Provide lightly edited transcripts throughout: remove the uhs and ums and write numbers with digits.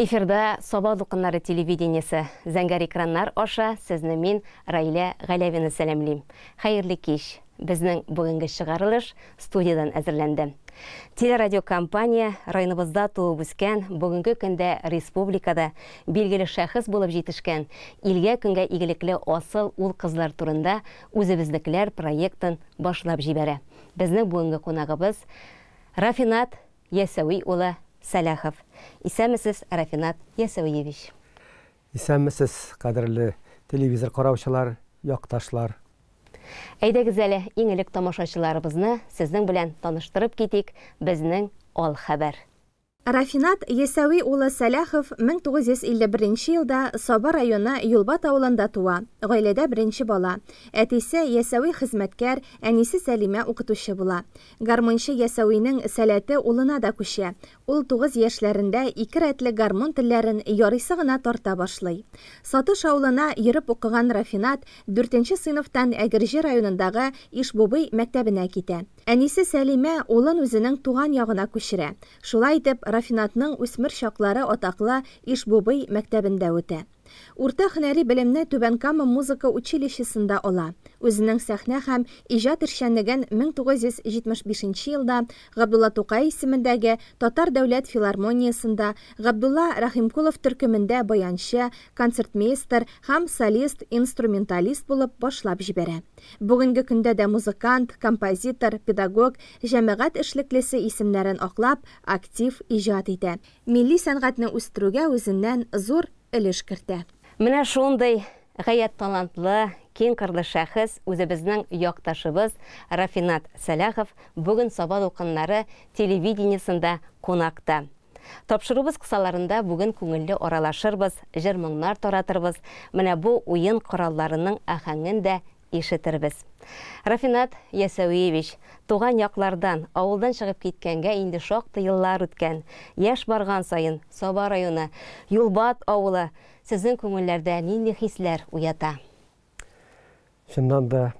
Эфирда Саба Дулкыннары телевидениесі зәңгәр экраннар аша сезне мин Раилә Галявина сәламлыйм. Хәерле кич. Безнең бүгенге чыгарылыш студиядан әзерләнде. Телерадиокомпания районыбызда туып үскән, бүгенге көндә республикада билгеле шәхес булып җитешкән, илгә көнгә игелекле асыл ул кызлар турында үзебезнекеләр проектын башлап җибәрә. Безнең бүгенге кунагыбыз Рафинат Ясауи улы Сәләхов. Исәнмесез, Рафинат Ясауиевич? Исәнмесез, кадерле телевизор караучылар, якташлар. Әйдәгез әле иң элек тамашачыларыбызны сезнең белән таныштырып китик, безнең ал хәбәр. Рафинат Ясауи улы Сәләхов 1951 елда Саба районы Юлбат авылында туа. Гаиләдә беренче бала. Әтисе Ясауи хезмәткәр, әнисе Сәлимә укытучы була. Гармончы Ясауиның сәләте улына да күчә. Ул 9 яшьләрендә 2 рәтле гармон телләрен ярыйсы гына тарта башлый. Сатыш авылына йөреп укыган Рафинат 4нче сыйныфтан Әгерҗе районындагы Ишбубый мәктәбенә китә. Әнисе Сәлимә улын үзенең туган ягына күчерә. Шулай итеп, Рафинатның үсмер чаклары атаклы Ишбубый мәктәбендә үтә. Урта һөнәри белемне Түбән-Кама музыка училищесында ала. Үзенең сәхнә һәм иҗат эшчәнлеген 1975 елда Габдулла Тукай исемендәге Татар дәүләт филармониясында, Габдулла Рахимкулов төркемендә баянчы, концертмейстер һәм солист-инструменталист булып башлап җибәрә. Бүгенге көндә дә музыкант, композитор, педагог, җәмәгать эшлеклесе исемнәрен аклап, актив иҗат итә. Милли сәнгатьне үстерүгә үзеннән зур өлеш кертә. Менә шундый гаять талантлы, киң кырлы шәхес үзебезнең якташыбыз Рафинат Сәләхов бүген Саба Дулкыннары телевидениесында кунакта. Тапшырубыз кысаларында бүген күңелле аралашырбыз, җыр-моңнар таратырбыз. Менә бу уен коралларының ахәңен дә ишетербез. Рафинат Ясауиевич, туган яклардан, авылдан чыгып киткәнгә инде шактый еллар үткән. Яшь барган сайын Саба районы, Юлбат авылы сезнең күңелләрдә нинди хисләр уята? Шуннан да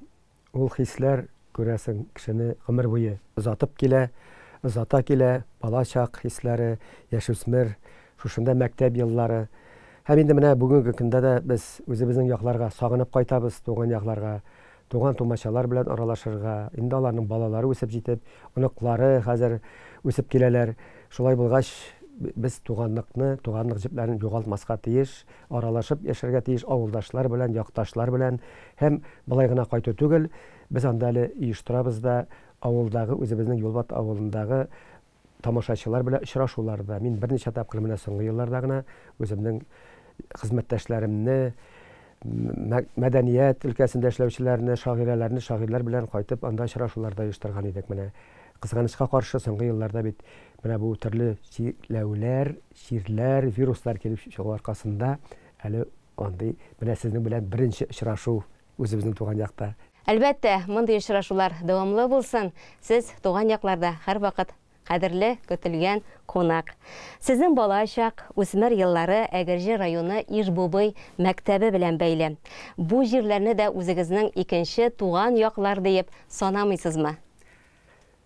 ул хисләр күрәсең кешене гомер буе озатып килә, бала чак хисләре, яшүсмер, шушында мәктәп еллары. Һәм инде менә бүгенге көндә дә без үзебезнең якларга сагынып кайтабыз, туган якларга, туган тумачалар белән аралашырга. Инде аларның балалары үсеп җитеп, оныклары хәзер үсеп киләләр. Шулай булгач, без туганлык җепләрен югалтмаска тиеш, аралашып яшәргә тиеш авылдашлар белән, якташлар белән. Һәм былай гына кайту түгел, без анда әле оештырабыз да авылдагы, үзебезнең Юлбат авылындагы тамашачылар белән очрашуларда. Мин берничә тапкыр менә соңгы елларда гына үземнең хезмәттәшләремне, мәдәният өлкәсендә эшләүчеләрне, шагыйрьләр белән кайтып анда очрашуларда оештырган идек. Менә кызганычка каршы соңгы елларда бит менә бу төрле чикләүләр, ширләр, вируслар килеп чыгу аркасында әле андый менә сезнең белән беренче очрашу үзебезнең туган якта. Әлбәттә, мондый очрашулар дәвамлы булсын. Сез туган якларда һәрвакыт кадерле, көтелгән кунак. Сезнең балачак үсмер еллары Әгерҗе районы Ишбубый мәктәбе белән бәйле. Бу җирләрне дә үзегезнең икенче туган яклар дип санамыйсызмы?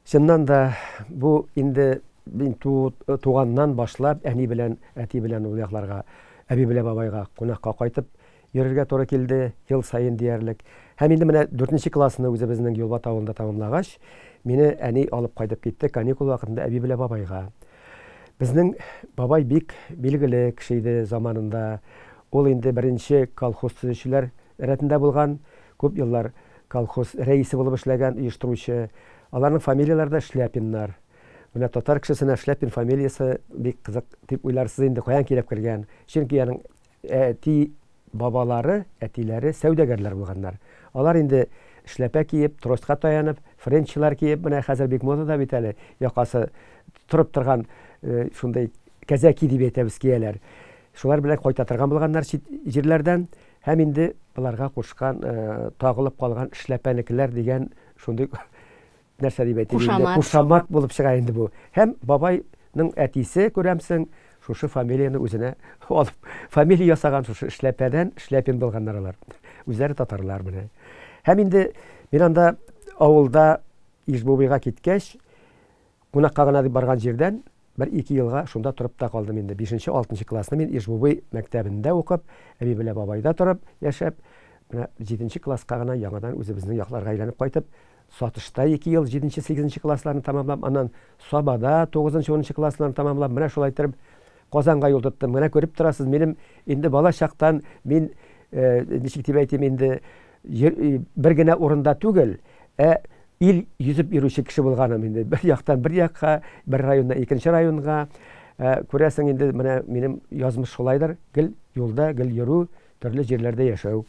Шуннан да бу инде туганнан башлап әни белән, әти белән ул якларга, әби белән бабайга кунакка кайтып йөрергә туры килде, ел сайын диярлек. Һәм инде менә 4нче классны үзебезнең Юлбат авылында тамамлагач, мине әни алып кайтып китте каникул вакытында әби белән бабайга. Безнең бабай бик билгеле кеше иде заманында. Ул инде беренче колхоз төзүчеләр рәтендә булган, күп еллар колхоз рәисе булып эшләгән, оештыручы. Аларның фамилиялары да Шляпиннар. Менә татар кешесенә Шляпин фамилиясе бик кызык дип уйларсыз инде каян килеп кергән. Чөнки аның әти бабалары, әтиләре сәүдәгәрләр булганнар. Алар инде эшләпә киеп, тростка таянып, френчлар киеп, менә хәзер бик модада бит әле, якасы торып торган шундай кәзәки дип әйтәбез кияләр. Шулар белән кайта торган булганнар җирләрдән, һәм инде буларга кушкан, тагылып калган эшләпәнекеләр дигән шундый нәрсә дип әйтәләр. Кушамат булып чыга инде бу. Һәм бабайның әтисе күрәмсең, шушы фамилияны үзенә алып, фамилия ясаган шушы эшләпәдән Шляпин булганнар алар. Үзләре татарлар менә. Һәм инде мин анда авылда Ишбубыйга киткәч, кунакка гына дип барган җирдән 1-2 елга шунда торып та калдым инде. 5-6 классны мин Ижбубый мәктәбендә укып, әби белән бабайда торып яшәп, менә 7 класска гына яңадан үзебезнең якларга әйләнеп кайтып, сатышта 2 ел 7-8 классларны тамамлап, аннан Сабада 9-10 классларны тамамлап, менә шулай торып Казанга юл тоттым. Менә күреп торасыз, минем инде бала чактан мин ничек дип әйтим инде бер генә урында түгел, ил йөзеп йөрүче кеше булганым инде. Бер яктан бер якка, бер районнан икенче районга. Күрәсең инде менә минем язмыш шулайдыр. Гел юлда, гел йөрү, төрле җирләрдә яшәү.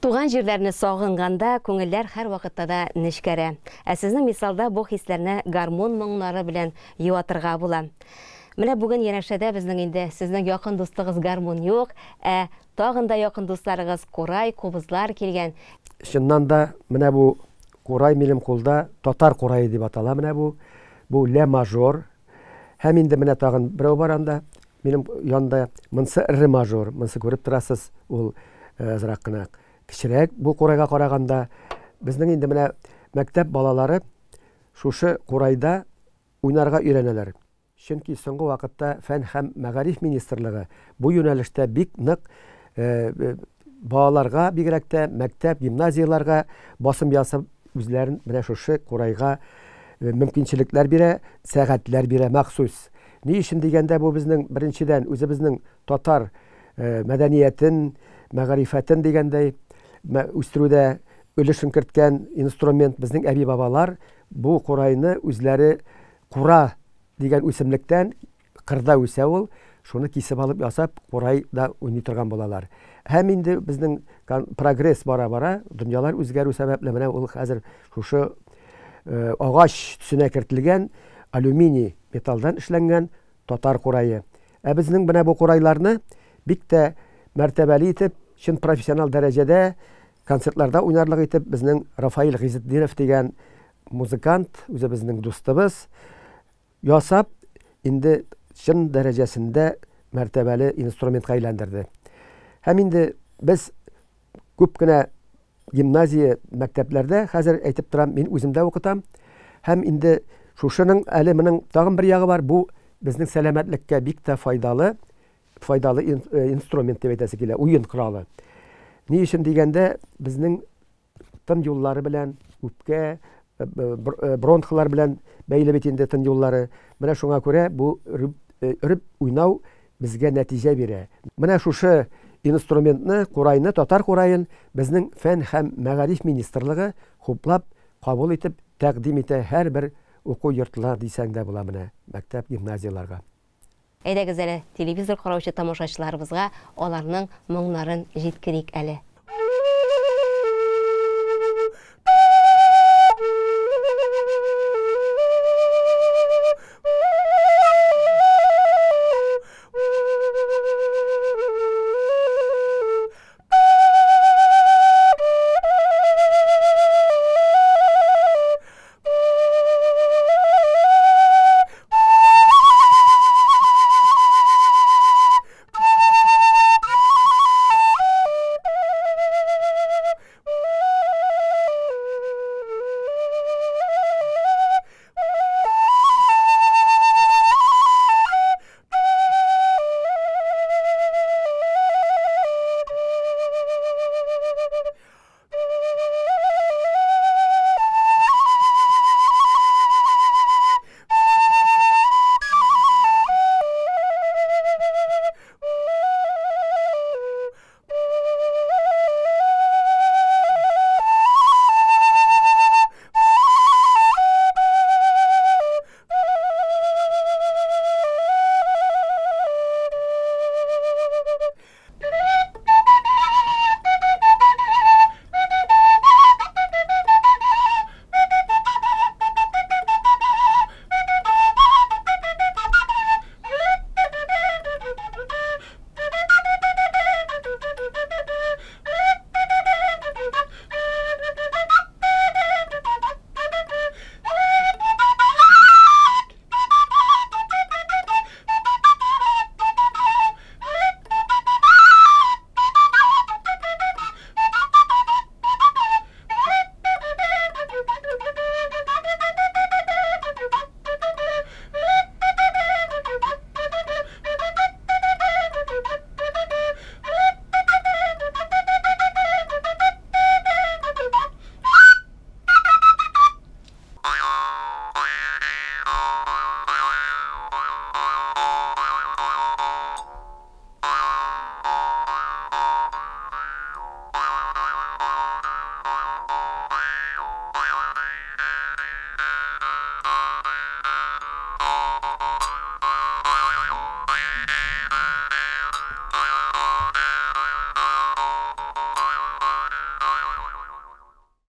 Туган җирләрне сагынганда күңелләр һәр вакытта да нечкәрә. Ә сезнең мисалда бу хисләрне гармон моңнары белән юатырга була. Менә бүген янәшәдә безнең инде сезнең якын дустыгыз гармон юк, тагын да якын дусларыгыз курай, кубызлар килгән. Чыннан да менә бу курай минем кулда татар курайы дип атала менә бу. Бу ля мажор. Һәм инде менә тагын берәү бар анда. Минем янда монсы ре мажор. Монсы күреп торасыз, ул азрак кына кичерәк бу курайга караганда. Безнең инде менә мәктәп балалары шушы курайда уйнарга өйрәнәләр. Чөнки соңгы вакытта Фән һәм мәгариф министрлыгы бу юнәлештә бик нык балаларга, бигрәк тә мәктәп, гимназияларга басым ясап үзләрен менә шушы курайга мөмкинчелекләр бирә, сәгатьләр бирә махсус. Ни өчен дигәндә бу безнең беренчедән үзебезнең татар мәдәниятен, мәгарифәтен дигәндәй үстерүдә өлешен керткән инструмент безнең әби бабалар бу курайны үзләре кура дигән үсемлектән кырда үсә ул, шуны кисеп алып ясап, курай да уйный торган булалар. Һәм инде безнең прогресс бара-бара, дөньялар үзгәрү сәбәпле менә ул хәзер шушы агач төсенә кертелгән алюминий металлдан эшләнгән татар курае. Ә безнең менә бу курайларны бик тә мәртәбәле итеп, чын профессионал дәрәҗәдә концертларда уйнарлык итеп безнең Рафаил Гыйзетдинов дигән музыкант, үзебезнең дустыбыз ясап, инде чын дәрәҗәсендә мәртәбәле инструментка әйләндерде. Һәм инде без күп кенә гимназия мәктәпләрдә хәзер әйтеп торам, мин үземдә укытам. Һәм инде шушының әле менең тагын бер ягы бар, бу безнең сәламәтлеккә бик тә файдалы инструмент дип әйтәсе килә, уен коралы. Ни өчен дигәндә, безнең тын юллары белән, үпкә, бронхлар белән бәйле бит инде тын юллары. Менә шуңа күрә бу өреп уйнау безгә нәтиҗә бирә. Менә шушы инструментны, курайны, татар курайын безнең Фән һәм мәгариф министрлыгы хуплап кабул итеп тәкъдим итә һәр бер уку йортына дисәң дә була менә мәктәп, гимназияларга. Әйдәгез әле телевизор караучы тамашачыларыбызга аларның моңнарын җиткерик әле.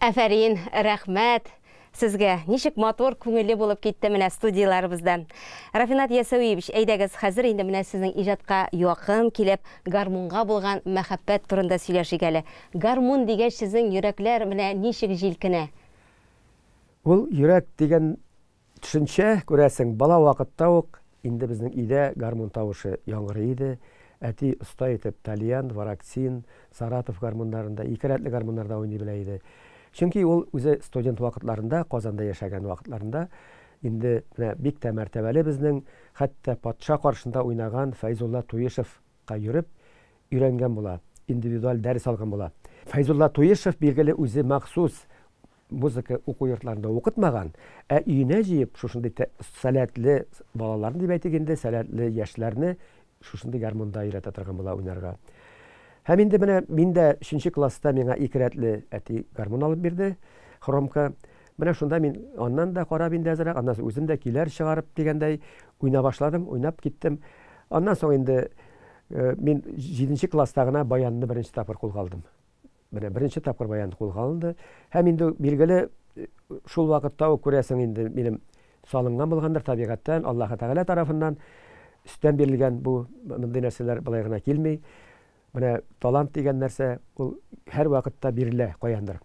Афәрин, рәхмәт. Сезгә ничек матур күңелле булып китте менә студияларыбызда. Рафинат Ясауевич, әйдәгез, хәзер инде менә сезнең иҗатка якын килеп, гармунга булган мәхәббәт турында сөйләшик әле. Гармун дигәч, сезнең йөрәкләр менә ничек җилкенә? Ул йөрәк дигән төшенчә, күрәсең, бала вакытта ук инде безнең өйдә гармун тавышы яңгырый иде. Әти оста итеп Тальян, Вараксин, Саратов гармуннарында, икерәтле гармуннарда уйный белә иде. Чөнки ул үзе студент вакытларында, Казанда яшәгән вакытларында инде бик тә мәртәбәле безнең, хәтта патша каршында уйнаган Файзулла Туешевка йөреп өйрәнгән була, индивидуаль дәрес алган була. Файзулла Туешев билгеле үзе махсус музыка уку йортларында укытмаган, ә өенә җыеп шушындый сәләтле балаларны дип әйтик инде, сәләтле яшьләрне шушындый гармунда өйрәтә торган була уйнарга. Һәм инде менә мин дә 3нче класста миңа икерәтле әти гармун алып бирде, хромка. Менә шунда мин аннан да карап инде әзрәк, аннан соң үзем дә киләр чыгарып дигәндәй уйна башладым, уйнап киттем. Аннан соң инде мин 7нче класста гына баянны беренче тапкыр кулга алдым. Менә беренче тапкыр баянны кулга алынды. Һәм инде билгеле шул вакытта ук күрәсең инде минем салынган булгандыр табигатьтән, Аллаһ Тәгалә тарафыннан үстән бирелгән бу мондый нәрсәләр былай гына килми. Менә талант дигән нәрсә ул һәр вакытта бирелә каяндыр.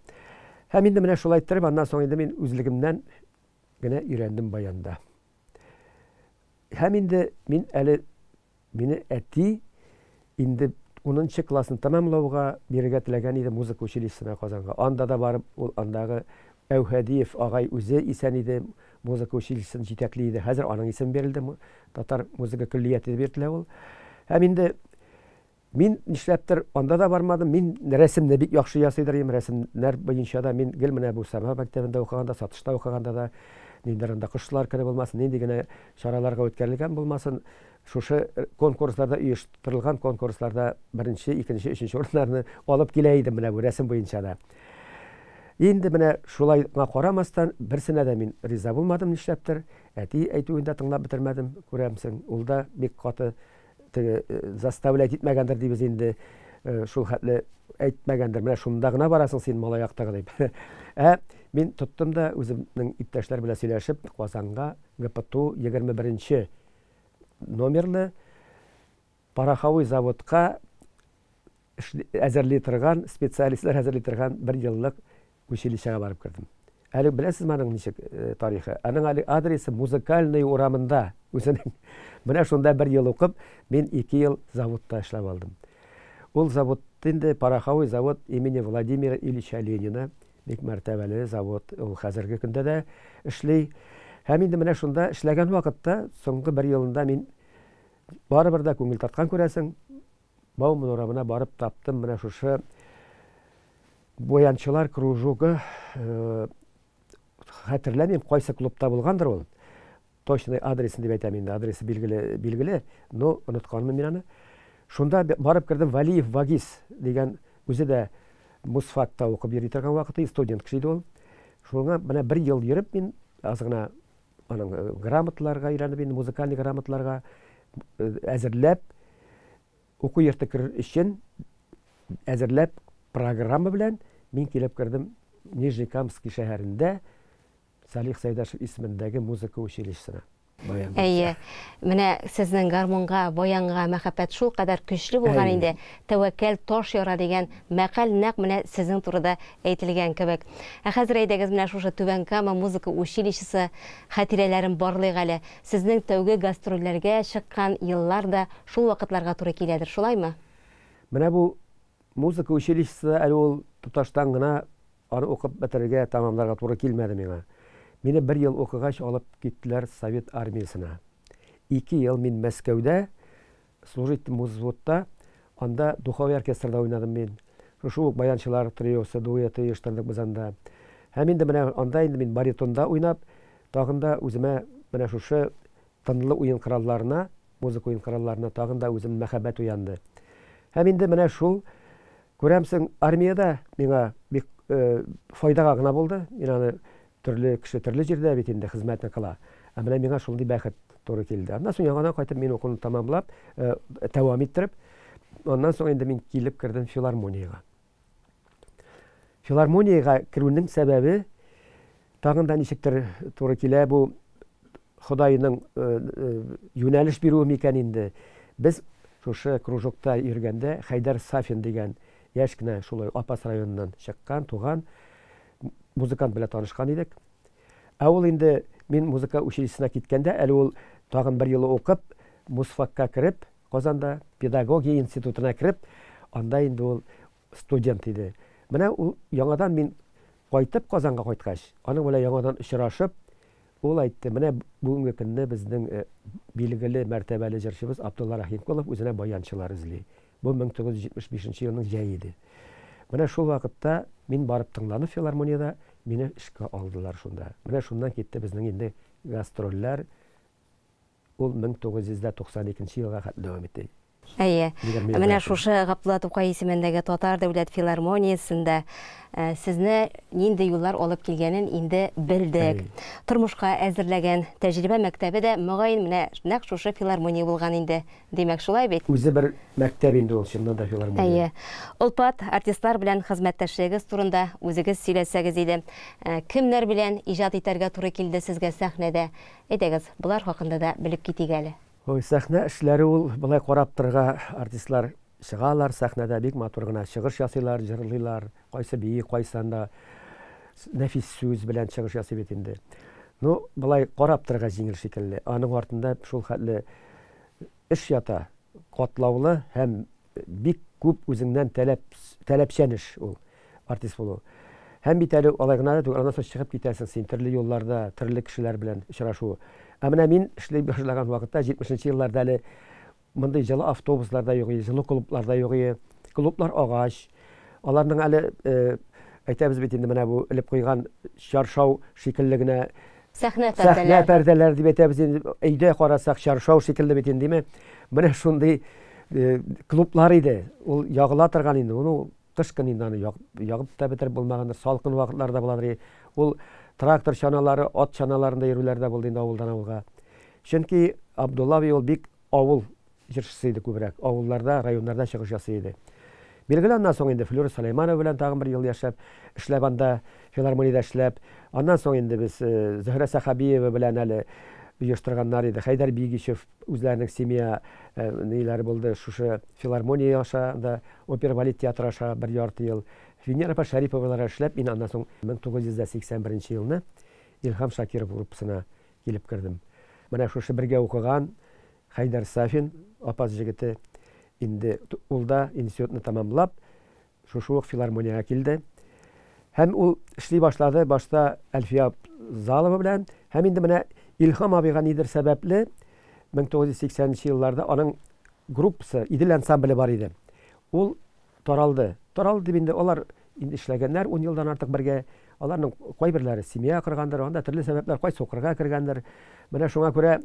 Һәм инде менә шулай иттереп, аннан соң инде мин үзлегемнән генә өйрәндем баянда. Һәм инде мин әле мине әти инде 10нчы классын тәмамлауга бирергә теләгән иде музыка училищесына Казанга. Анда да барып, ул андагы Әүхәдиев агай үзе исән иде, музыка училищесын җитәкли иде. Хәзер аның исеме бирелде, Татар музыка көллияте дип бирелә ул. Һәм инде мин нишләптер анда да бармадым. Мин рәсемне бик яхшы ясый идем. Рәсемнәр буенча да мин гел менә бу Сама мәктәбендә укыганда, сатышта укыганда да ниндәрендә кышлар көне булмасын, нинди генә чараларга үткәрелгән булмасын, шушы конкурсларда оештырылган конкурсларда беренче, икенче, өченче урыннарны алып килә идем менә бу рәсем буенча да. Инде менә шулайга карамастан берсенә дә мин риза булмадым нишләптер. Әти әйтүендә тыңлап бетермәдем, күрәмсең. Ул да бик каты заставлять итмәгәндер дибез инде, шул хәтле әйтмәгәндер. Менә шунда гына барасың син малаяктагы дип. Мин тоттым да үземнең иптәшләр белән сөйләшеп Казанга ГПТУ 21нче номерлы пороховой заводка әзерли торган, специалистлар әзерли торган 1 еллык училищега барып кердем. Әле беләсез моның ничек тарихы? Аның әле адресы музыкальный урамында. Үзенең менә шунда 1 ел укып, мин 2 ел заводта эшләп алдым. Ул завод инде пороховой завод имени Владимира Ильича Ленина, бик мәртәбәле завод. Ул хәзерге көндә дә эшли. Һәм инде менә шунда эшләгән вакытта, соңгы 1 елында мин барыбер дә күңел тарткан күрәсең, Бауман урамына барып таптым менә шушы боянчылар кружогы. Хәтерләмим, кайсы клубта булгандыр ул. Точный адресын дип әйтәм инде, адресы билгеле, но онытканмын мин аны. Шунда барып кердем, Валиев Вагис дигән, үзе дә Мусфакта укып йөри торган вакыты, студент кеше иде ул. Шуңа менә 1 ел йөреп мин азгына аның грамоталарга өйрәнеп, инде музыкаль грамоталарга әзерләп, уку йорты керер өчен әзерләп программа белән мин килеп кердем Нижнекамский шәһәрендә Салих Сәйдәшев исемендәге музыка училищесына. Әйе, менә сезнең гармунга, баянга мәхәббәт шул кадәр көчле булган инде. Тәвәккәл таш яра дигән мәкаль нәкъ менә сезнең турыда әйтелгән кебек. Хәзер әйдәгез менә шушы Түбән Кама музыка училищесы хатирәләрен барлыйк әле. Сезнең тәүге гастрольләргә чыккан еллар да шул вакытларга туры киләдер, шулаймы? Менә бу музыка училищесы әле ул туташтан гына аны укып бетерергә, тамамларга туры килмәде миңа. Мине 1 ел укыгач алып киттеләр Совет армиясына. 2 ел мин Мәскәүдә служить музводта, анда духовой оркестрда уйнадым мин. Шушы баянчылар триосы, дуэты оештырдык без анда. Һәм инде менә анда инде мин баритонда уйнап, тагында үземә менә шушы тынлы уен коралларына, музыка уен коралларына тагында үзем мәхәббәт уянды. Һәм инде менә шул күрәмсең армияда миңа бик файдага гына булды. Мин аны төрле кеше төрле җирдә бит инде хезмәтне кыла. Ә менә миңа шундый бәхет туры килде. Аннан соң яңадан кайтып мин укуны тамамлап, дәвам иттереп, аннан соң инде мин килеп кердем филармониягә. филармонияға кіруінің сәбәбі тағын да ничектер туры килә бу Худайның юнәлеш бирүе микән инде. Без шушы кружокта йөргәндә Хайдар Сафин дигән яшь кенә шулай Апас районыннан чыккан, туган музыкант белән танышкан идек. Ә ул инде мин музыка училищесына киткәндә, әле ул тагын бер ел укып, Мусфакка кирип, Казанда педагогия институтына кирип, анда инде ул студент иде. Менә ул яңадан мин кайтып Казанга кайткач, аның белән яңадан очрашып, ул әйтте, менә бүгенге көнне безнең билгеле мәртәбәле җырчыбыз Абдулла Рахимкулов үзенә баянчылар эзли. Бу 1975 елның җәе иде. Менә шул вакытта мин барып тыңланып филармонияда, мине эшкә алдылар шунда. Менә шуннан китте безнең инде гастрольләр. Ул 1992 елга хәтле дәвам итте. Әйе. Менә шушы Габдулла Тукай исемендәге Татар дәүләт филармониясында сезне нинди юллар алып килгәнен инде белдек. Тормышка әзерләгән тәҗрибә мәктәбе дә мөгаен менә нәкъ шушы филармония булган инде. Димәк шулай бит. Үзе бер мәктәп инде ул, чыннан да филармония. Әйе. Улпат артистлар белән хезмәттәшлегегез турында үзегез сөйләсәгез иде. Кемнәр белән иҗат итәргә туры килде сезгә сәхнәдә? Әйтегез, булар хакында да белеп китик әле. Ой, сәхнә эшләре ул былай карап торырга артистлар чыгалар, сәхнәдә бик матур гына чыгыш ясыйлар, җырлыйлар, кайсы бии, кайсында нәфис сүз белән чыгыш ясый бит инде. Ну, былай карап торырга җиңел шикелле. Аның артында шул хәтле эш ята, катлаулы һәм бик күп үзеңнән таләпчән эш ул артист булу. Һәм бит әле алай гына да аннан соң чыгып китәсең син төрле юлларда, төрле кешеләр белән очрашу. Ә менә мин эшләй башлаган вакытта 70 елларда әле мондай җылы автобусларда юк, җылы клубларда юк, клублар агач. Аларның әле әйтәбез бит инде менә бу элеп куйган чаршау шикелле генә сәхнә пәрдәләр дип әйтәбез инде. Өйдә карасак чаршау шикелле бит инде. Менә шундый клублар иде. Ул ягыла торган инде. Уны кыш көн инде ягып та бетер булмагандыр. Салкын вакытларда буладыр. Ул трактор чаналары, ат чаналарында йөрүләрдә булды инде авылдан авылга. Чөнки Абдулла ул бик авыл җырчысы иде күбрәк. Авылларда, районнарда чыгыш ясый иде. Билгеле аннан соң инде Флюра Сулайманова белән тагын бер ел яшәп, эшләп анда филармониядә эшләп, аннан соң инде без Зөһрә Сахабиева белән әле оештырганнар иде. Хайдар Бигичев үзләренең семья ниләре булды, шушы филармония аша да опера балет театры аша бер ярты ел. Венера Шариповалар эшләп, мин аннан соң 1981 елны Илһам Шакиров группасына килеп кердем. Менә шушы бергә укыган Хайдар Сафин, Апас җегете, инде ул да институтны тәмамлап, шушы ук филармонияга килде. Һәм ул эшли башлады, башта Әлфия Залова белән, һәм инде менә Илһам абыйга нидер сәбәпле 1980 елларда аның группасы, Идел ансамбле бар иде. Ул таралды. Таралды дип инде алар инде эшләгәннәр 10 елдан артык бергә. Аларның кайберләре семья коргандыр, анда төрле сәбәпләр, кайсы укырга кергәндер. Менә шуңа күрә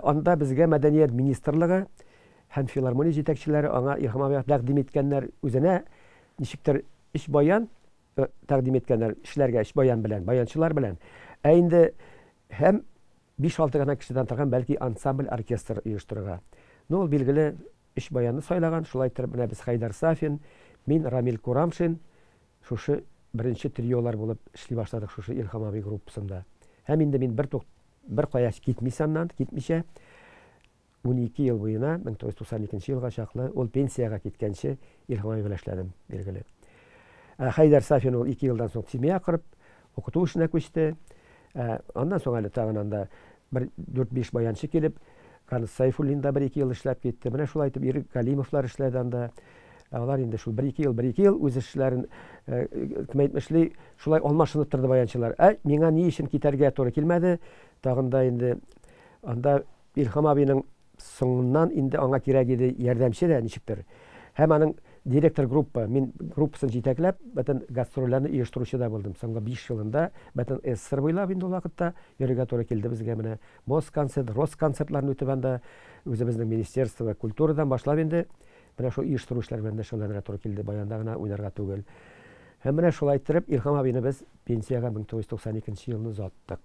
анда безгә мәдәният министрлыгы һәм филармония җитәкчеләре аңа Илһам абыйга тәкъдим иткәннәр, үзенә ничектер эш баян тәкъдим иткәннәр, эшләргә эш баян белән, баянчылар белән. Ә инде һәм 5-6 гына кешедән торган бәлки ансамбль оркестр оештырырга. Ну, ул билгеле эш баянны сайлаган, шулай итеп менә без Хайдар Сафин, мин Рамил Курамшин, шушы беренче триолар булып эшли башладык шушы Илһам абый группасында. Һәм инде мин бер кая китмичә 12 ел буена 1992 елга чаклы ул пенсияга киткәнче Илһам абый белән эшләдем, билгеле. Хайдар Сафин ул 2 елдан соң семья корып, укыту эшенә күчте. Аннан соң әле тагын анда 4-5 баянчы килеп, Каныс Сайфуллин да 1-2 ел эшләп китте. Менә шулай итеп Ирек Галимовлар эшләде анда. Алар инде шул 1-2 ел үз эшләрен кем әйтмешли, шулай алмашынып торды баянчылар. Миңа ни өчен китәргә туры килмәде? Тагын да инде анда Илһам абыйның соңыннан инде аңа кирәк иде ярдәмче дә ничектер. Һәм аның директор группа, мин группасын җитәкләп, бөтен гастрольләрне оештыручы да булдым. Соңгы 5 елында бөтен СССР буйлап инде ул вакытта йөрергә туры килде безгә менә Москонцерт, Росконцертларны үтеп анда үзебезнең министерство культурадан башлап инде менә шул оештыручылар белән дә шөгыльләнергә туры килде, баянда гына уйнарга түгел. Һәм менә шулай итеп Илһам абыйны без пенсияга 1992 елны озаттык.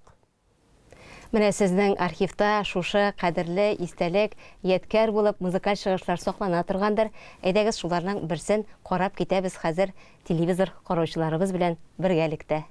Менә сезнең архивта шушы кадерле истәлек, яткәр булып музыкаль чыгышлар саклана торгандыр. Әйдәгез шуларның берсен карап китәбез хәзер телевизор караучыларыбыз белән бергәлектә.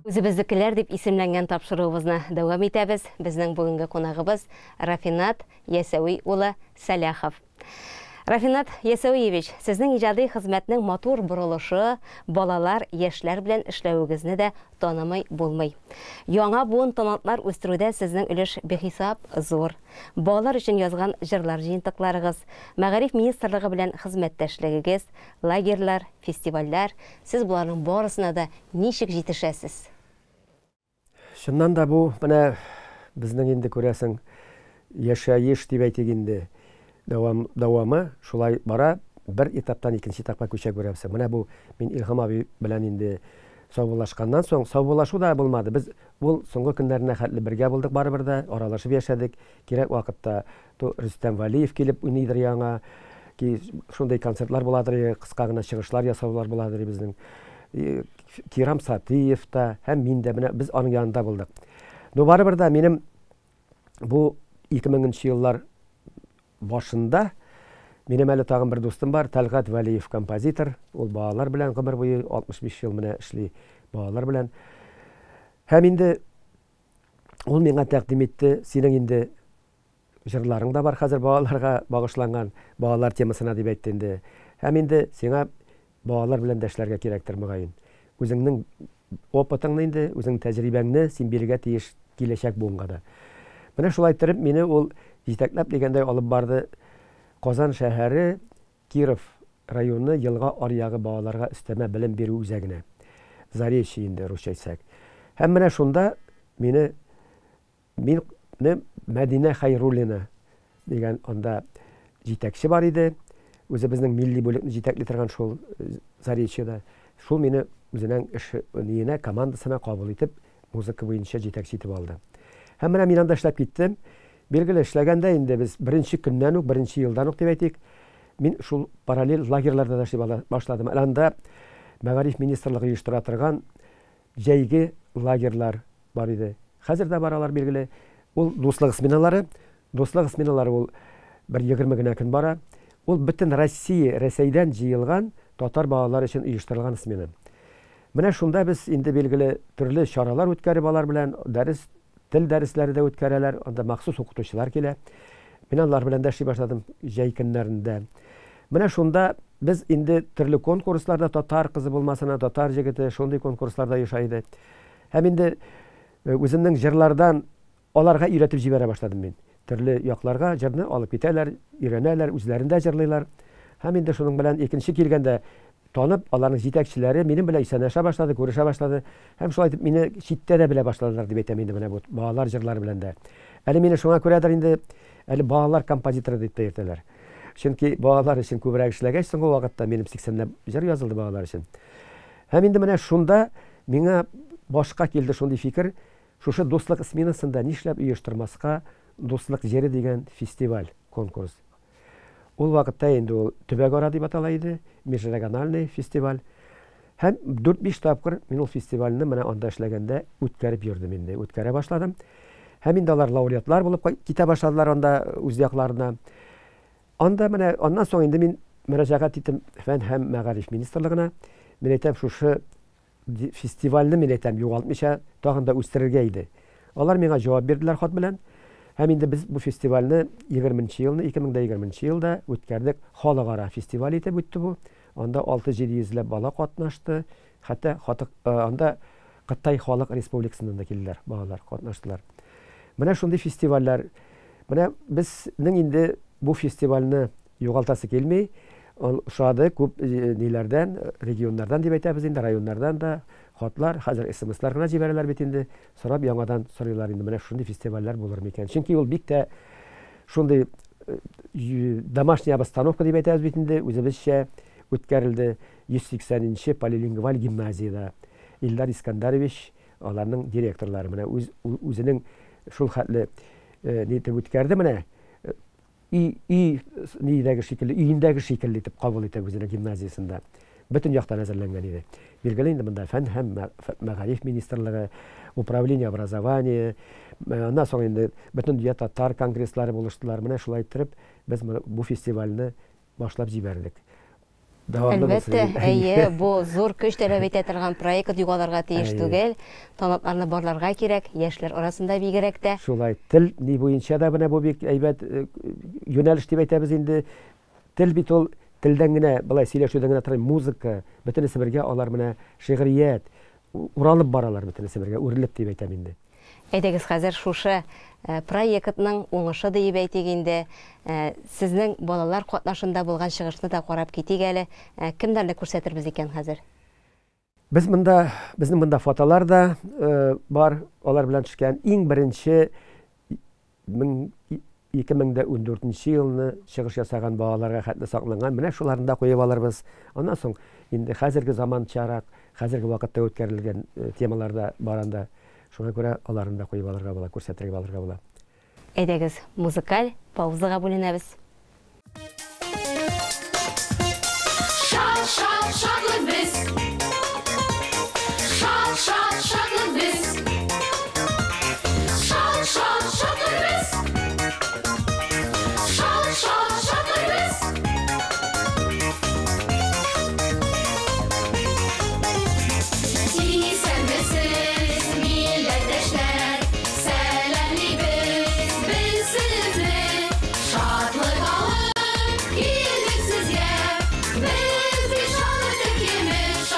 Үзебезнекеләр дип исемләнгән тапшыруыбызны дәвам итәбез. Безнең бүгенге кунагыбыз Рафинат Ясәви улы Сәләхов. Рафинат Ясауевич, сезнең иҗади хезмәтнең матур борылышы балалар, яшьләр белән эшләвегезне дә танымый булмый. Яңа буын талантлар үстерүдә сезнең өлеш бехисап зур. Балалар өчен язган җырлар җыентыкларыгыз, Мәгариф министрлыгы белән хезмәттәшлегегез, лагерьлар, фестивальләр, сез буларның барысына да ничек җитешәсез? Шуннан да бу менә безнең инде күрәсең яшәеш дип әйтик инде. Дәвамы шулай бара, бер этаптан икенче этапка күчә күрәбез. Менә бу мин Илһам абый белән инде саубуллашканнан соң, саубуллашу да булмады. Без ул соңгы көннәренә хәтле бергә булдык барыбер дә, аралашып яшәдек. Кирәк вакытта Рөстәм Валиев килеп уйныйдыр яңа, ки шундый концертлар буладыр, кыска гына чыгышлар ясаулар буладыр безнең. Кирам Сатиев та һәм мин дә менә без аның янында булдык. Барыбер дә минем бу 2000нче еллар башында минем әле тагын бер дустым бар, Тәлгат Вәлиев композитор. Ул балалар белән гомер буе 65 ел менә эшли балалар белән. Һәм инде ул миңа тәкъдим итте, синең инде җырларың да бар хәзер балаларга багышланган, балалар темасына дип әйтте инде. Һәм инде сиңа балалар белән дәшләргә кирәктер мөгаен. Үзеңнең опытыңны инде, үзең тәҗрибәңне син бирергә тиеш киләчәк буынга да. Менә шулай итеп мине ул җитәкләп дигәндәй алып барды Казан шәһәре, Киров районы елга аръягы балаларга өстәмә белем бирү үзәгенә. Заречье инде русча әйтсәк. Һәм менә шунда мине Мәдинә Хәйруллина дигән анда җитәкче бар иде. Үзебезнең милли бүлекне җитәкли торган шул Заречьеда. Шул мине үзенең эшенә, командасына кабул итеп, музыка буенча җитәкче итеп алды. Һәм менә мин анда эшләп киттем. Билгеле эшләгәндә инде без беренче көннән үк, беренче елдан үк дип әйтик, мин шул параллель лагерьларда да эшли башладым. Анда Мәгариф министрлыгы оештыра торган җәйге лагерьлар бар иде. Хәзер дә баралар билгеле. Ул дуслык сменалары ул бер 20 генә көн бара. Ул бөтен Рәсәйдән җыелган татар балалар өчен оештырылган смена. Менә шунда без инде билгеле төрле чаралар үткәреп алар белән тел дәресләре дә үткәрәләр, анда махсус укытучылар килә. Мин алар белән дә эшли башладым җәй көннәрендә. Менә шунда без инде төрле конкурсларда татар кызы булмасына, татар җегете шундый конкурсларда яшай иде. Һәм инде үземнең җырлардан аларга өйрәтеп җибәрә башладым мин. Төрле якларга җырны алып китәләр, өйрәнәләр, үзләрендә җырлыйлар. Һәм инде шуның белән икенче килгәндә танып, аларның җитәкчеләре минем белән исәнләшә башлады, күрешә башлады. Һәм шулай итеп мине читтә дә белә башладылар дип әйтәм инде менә бу балалар җырлары белән дә. Әле мине шуңа күрәдер инде әле балалар композиторы дип тә йөртәләр. Чөнки балалар өчен күбрәк эшләгәч соңгы вакытта минем 80 җыр язылды балалар өчен. Һәм инде менә шунда миңа башка килде шундый фикер, шушы дуслык сменасында нишләп оештырмаска дуслык җире дигән фестиваль, конкурс. Ул вакытта инде ул Төбәк-Ара дип атала иде, межрегиональный фестиваль. Һәм 4-5 тапкыр мин ул фестивальне менә анда эшләгәндә үткәреп йөрдем инде, үткәрә башладым. Һәм инде алар лауреатлар булып китә башладылар анда үз якларына. Анда менә аннан соң инде мин мөрәҗәгать иттем Фән һәм Мәгариф министрлыгына. Мин әйтәм шушы фестивальне мин әйтәм югалтмыйча тагын да үстерергә иде. Алар миңа җавап бирделәр хат белән. Һәм инде без бу фестивальне 2020 елда үткәрдек. Халыкара фестиваль итеп үтте бу. Анда 6-700 ләп бала катнашты. Хәтта анда Кытай Халык Республикасыннан да килделәр, балалар катнаштылар. Менә шундый фестивальләр. Менә безнең инде бу фестивальне югалтасы килми. Шуады күп ниләрдән, регионнардан дип әйтәбез инде, районнардан да хатлар, хәзер SMS-лар гына җибәрәләр бит инде. Сорап яңадан сорыйлар инде менә шундый фестивальләр булыр микән. Чөнки ул бик тә шундый домашняя обстановка дип әйтәбез бит инде, үзебезчә үткәрелде 180-нче полилингваль гимназиядә. Илдар Искандарович аларның директорлары менә үзенең шул хәтле нитеп үткәрде менә. Өйдәге шикелле итеп кабул итә үзенең гимназиясында. Бөтен яктан әзерләнгән иде. Билгеле инде монда Фән һәм Мәгариф министрлыгы, управление образования, аннан соң инде бөтен дөнья татар конгресслары булыштылар. Менә шулай итеп без бу фестивальне башлап җибәрдек. Әлбәттә, әйе, бу зур көч таләп итә торган проект югаларга тиеш түгел. Талантларны барларга кирәк, яшьләр арасында бигрәк тә. Шулай тел ни буенча да менә бу бик әйбәт юнәлеш дип әйтәбез инде. Тел бит ул телдән генә, былай сөйләшүдән генә торган музыка, бөтенесе бергә алар менә шигърият уралып баралар бөтенесе бергә, үрелеп дип әйтәм инде. Әйдәгез, хәзер шушы проектның уңышы дип әйтик инде. Сезнең балалар катнашында булган чыгышны да карап китик әле. Кемнәрне күрсәтербез икән хәзер? Безнең монда фотолар да бар, алар белән төшкән. Иң беренче 2014 елны чыгыш ясаган балаларга хәтле сакланган. Менә шуларында куеп алырбыз. Аннан соң инде хәзерге заманчарак, хәзерге вакытта үткәрелгән темаларда баранда шуңа күрә аларында куеп алырга була, күрсәтергә алырга була. Әйдәгез, музыкаль паузага бүленәбез. Шатлык без. Шатлык без. Шатлык без. Шатлык без. Тисәмбез, милләттәшләр, сәламлибез без сезне. Шатлык алып килдек сезгә. Без бит шатлык кемеш,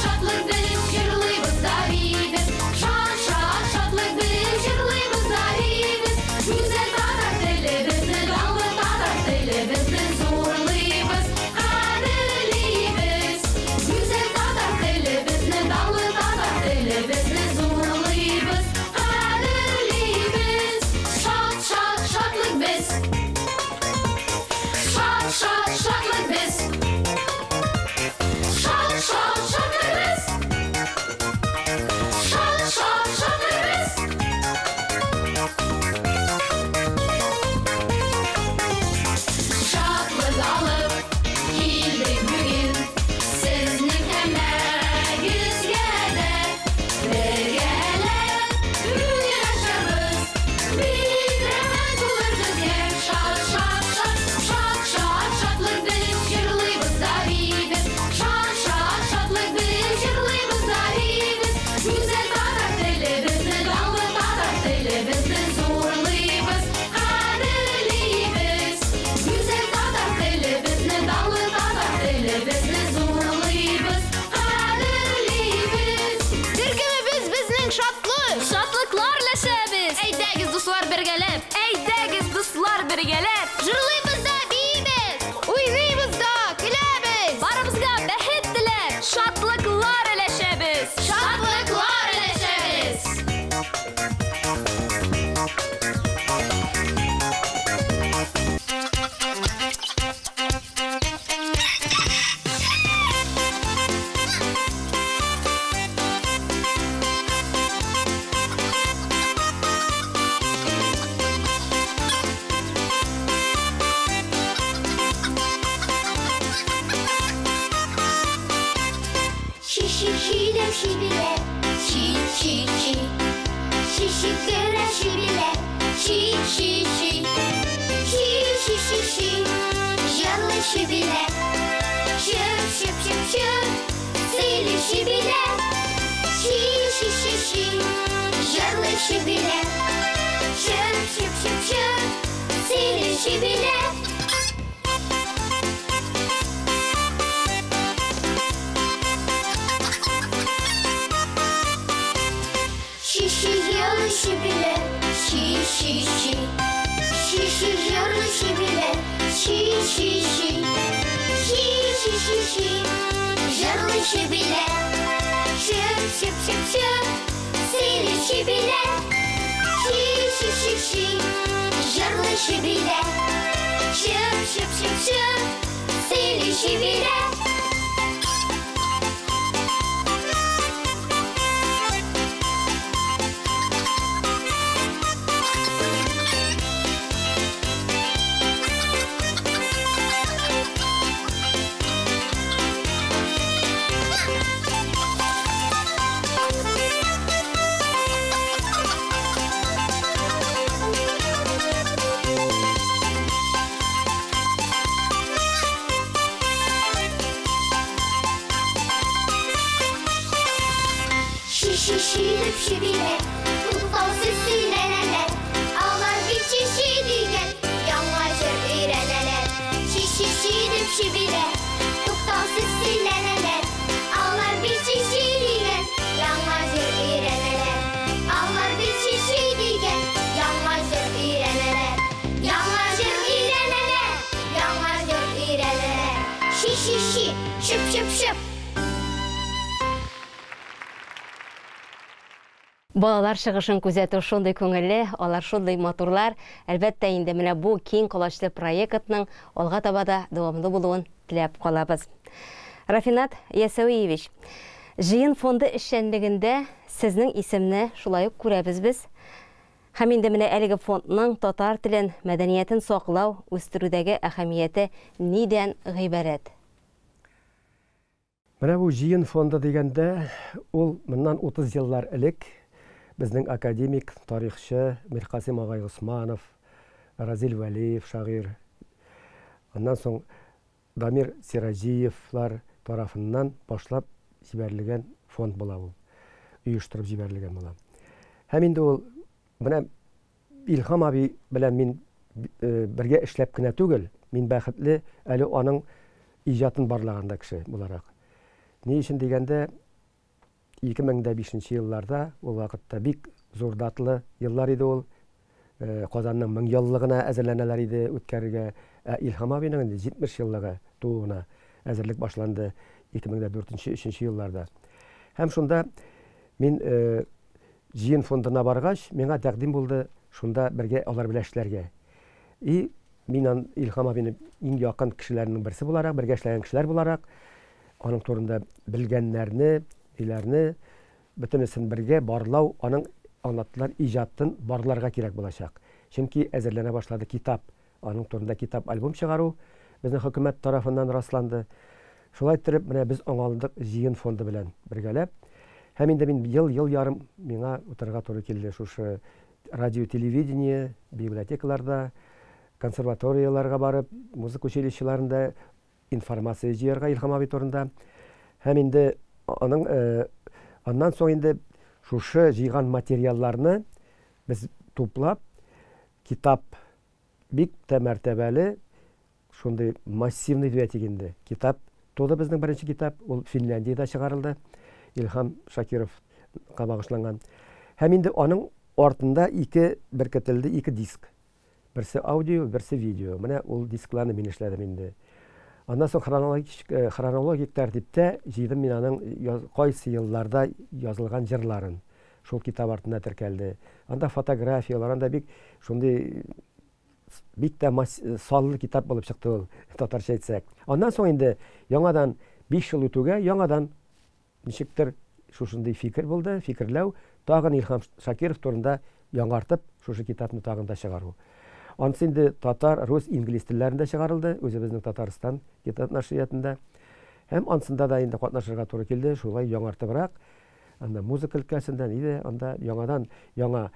шатлык без җырлыйбыз да бибез. Шатлык без җырлыйбыз да бибез. Güzel татар телебезне, данлы татар телебезне зурлыйбыз, кадерлибез. Güzel татар телебезне, данлы татар телебезне зурлыйбыз, кадерлибез. Шатлык без. Шатлык без. Шатлык без. Шатлык без. Шатлык алып килдек бүген сезнең һәммәгезгә дә. Бергәләп бүген ашарбыз, бик рәхәт булыр безгә. Шатлык без җырлыйбыз да бибез. Шатлык без җырлыйбыз да бибез. Güzel татар телебезне, данлы татар телебезне зурлыйбыз, кадерлибез. Güzel татар телебезне, данлы татар телебезне зурлыйбыз, кадерлибез. Төркемебез безнең шатлыклар ләшәбез. Әйдәгез, дуслар, бергәләп. Әйдәгез, дуслар, бергәләп. Җырлыйбыз да бибез. Уйныйбыз да, көләбез. Барыбызга бәхет теләп. Шатлыклар ләшәбез. Шатлыклар ләшәбез. Şişiler şibiler, şi. Şişikler şibiler, şi. Şi. Yanlı şibiler, şıp. Sili şibiler, şi. Yanlı şibiler, şıp. Sili şibiler. Şişi yanlı şibiler, şi. Şişi yanlı şibiler, şi. Yanlı şibiler, şıp. Sili şibiler, şi. Yanlı şibiler, şıp. Sili şibiler. Şişirip şibiler, tutal sesiyle neler. Ağlar bir çeşidigen, yalnızca bir Шып, шып, шып. Балалар чыгышын күзәтү шундый күңелле, алар шундый матурлар. Әлбәттә, инде менә бу киң колачлы проектның алга таба да дәвамлы булуын теләп калабыз. Рафинат Ясауиевич, җыен фонды эшчәнлегендә сезнең исемне шулай ук күрәбез без. Һәм инде менә әлеге фондның татар телен, мәдәниятен саклау, үстерүдәге әһәмияте нидән гыйбарәт? Менә бу җыен фонды дигәндә, ул моннан 30 еллар элек безнең академик, тарихчы Миркасим агай Усманов, Разил Вәлиев, шагыйрь, аннан соң Дамир Сиражиевлар тарафыннан башлап җибәрелгән фонд була ул. Оештырып җибәрелгән була. Һәм инде ул менә Илһам аби белән мин бергә эшләп кенә түгел, мин бәхетле әле аның иҗатын барлаганда кеше буларак. Ни өчен дигәндә, 2005 елларда, ул вакытта бик зур датлы еллар иде ул. Казанның 1000 еллыгына әзерләнәләр иде үткәрергә. Илһам абиның 70 еллыгы тууына әзерлек башланды 2004-3 елларда. Һәм шунда мин җыен фондына баргач, миңа тәкъдим булды шунда бергә алар белән эшләргә. И мин Илһам абиның иң якын кешеләрнең берсе буларак, бергә эшләгән кешеләр буларак, аның турында белгәннәрне, иләрне бөтенесен бергә барлау, аның аңлаттылар иҗатын барларга кирәк булачак. Чөнки әзерләнә башлады китап, аның турында китап альбом чыгару безнең хөкүмәт тарафыннан расланды. Шулай итеп, менә без аңалдык җыен фонды белән бергәләп. Һәм инде мин ел ярым миңа утырга туры килде шушы радио, телевидение, библиотекаларда, консерваторияларга барып, музыка училищеларында информация җыярга Илһам аби турында. Һәм инде аннан соң инде шушы җыйган материалларны без туплап, китап бик тә мәртәбәле, шундый массивный дигәндә китап туды безнең беренче китап, ул Финляндиядә чыгарылды. Илһам Шакировка багышланган. Һәм инде аның артында ике беркетелде, ике диск. Берсе аудио, берсе видео. Менә ул дискларны мин эшләдем инде. Аннан соң хронологик тәртиптә җыйдым мин аның кайсы елларда язылган җырларын. Шул китап артында теркәлде. Анда фотографиялар, анда бик шундый бик тә саллы китап булып чыкты ул, татарча әйтсәк. Аннан соң инде яңадан 5 ел үтүгә, яңадан ничектер шушындай фикер булды, фикерләү, тагын Илһам Шакиров турында яңартып, шушы китапны тагын да чыгару. Анысы инде татар, рус, инглиз телләрендә чыгарылды, үзебезнең Татарстан китап нәшриятында. Һәм ансында да инде катнашырга туры килде, шулай яңартыбрак. Анда музыка өлкәсендә иде, анда яңадан яңа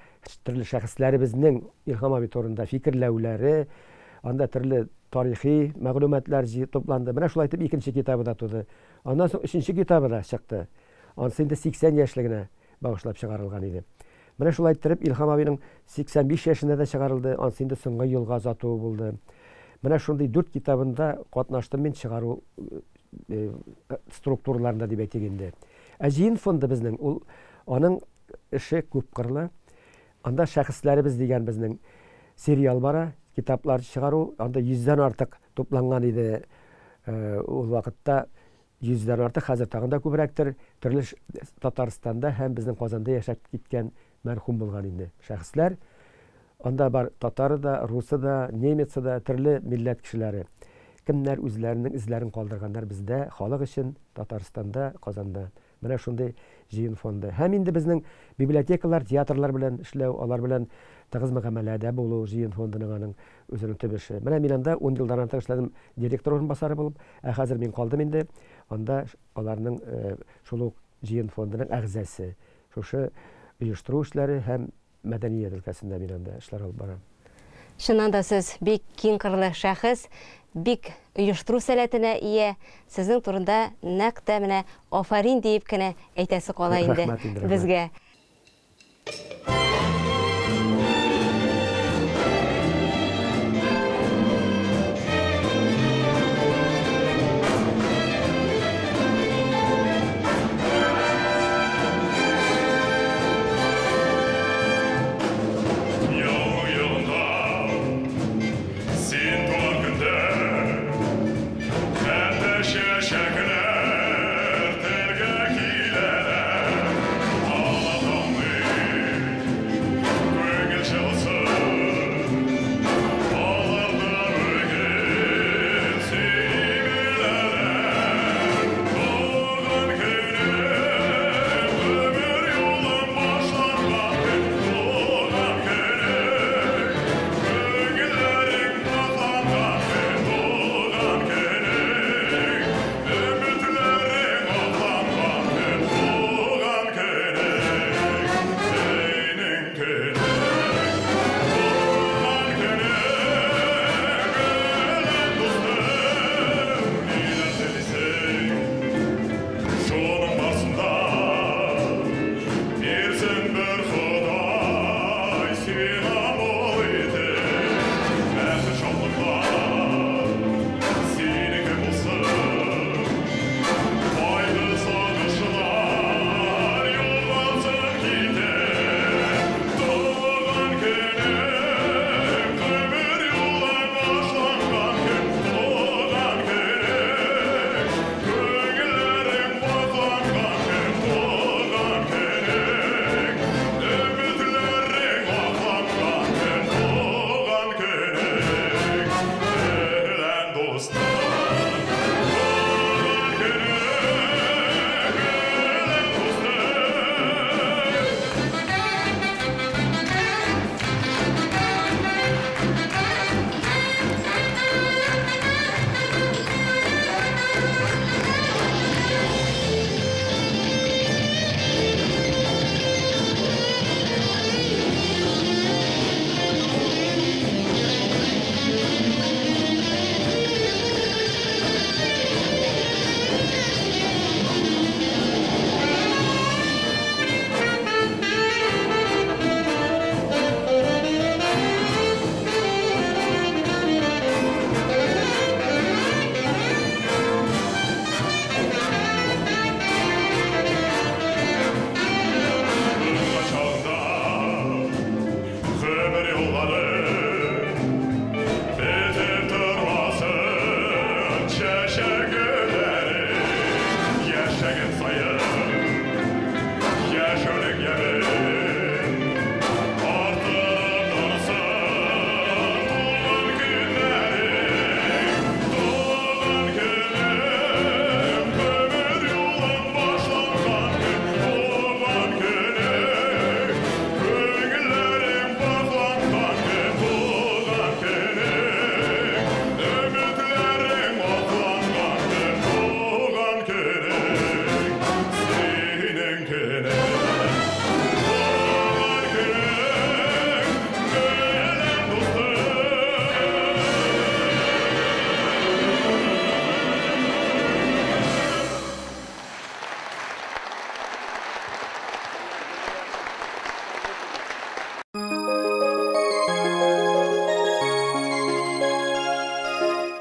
төрле шәхесләребезнең Илһам аби турында фикерләүләре, анда төрле тарихи мәгълүматлар тупланды. Менә шулай итеп икенче китабы да туды. Аннан соң өченче китабы да чыкты. Анысы инде 80 яшьлегенә багышлап чыгарылган иде. Менә шулай итеп Илһам абиның 85 яшендә дә чыгарылды. Анысы инде соңгы елга озатуы булды. Менә шундый 4 китабында катнаштым мин чыгару структураларында дип әйтегәндә. Җыен фонды безнең ул аның эше күп кырлы. Анда шәхесләребез дигән безнең сериал бара, китаплар чыгару, анда 100дән артык тупланган иде. Ул вакытта 100дән артык, хәзер тагын да күбрәктер, төрле Татарстанда һәм безнең Казанда яшәп киткән мәрхүм булган инде шәхесләр. Анда бар татары да, русы да, немецы да, төрле милләт кешеләре. Кемнәр үзләренең изләрен калдырганнар бездә, халык өчен Татарстанда, Казанда. Менә шундый җыен фонды. Һәм инде безнең библиотекалар, театрлар белән эшләү, алар белән тыгыз мөгамәләдә булу җыен фондының аның үзенең төп эше. Менә мин анда 10 елдан артык эшләдем, директор урынбасары булып, хәзер мин калдым инде. Анда аларның шул ук җыен фондының әгъзасы. Шушы оештыру эшләре һәм мәдәният өлкәсендә мин анда эшләр алып барам. Чыннан да сез бик киң кырлы шәхес, бик оештыру сәләтенә ия. Сезнең турында нәкъ тә менә афарин дип кенә әйтәсе кала инде безгә. Sen tuan günde, hem de şaşaklar.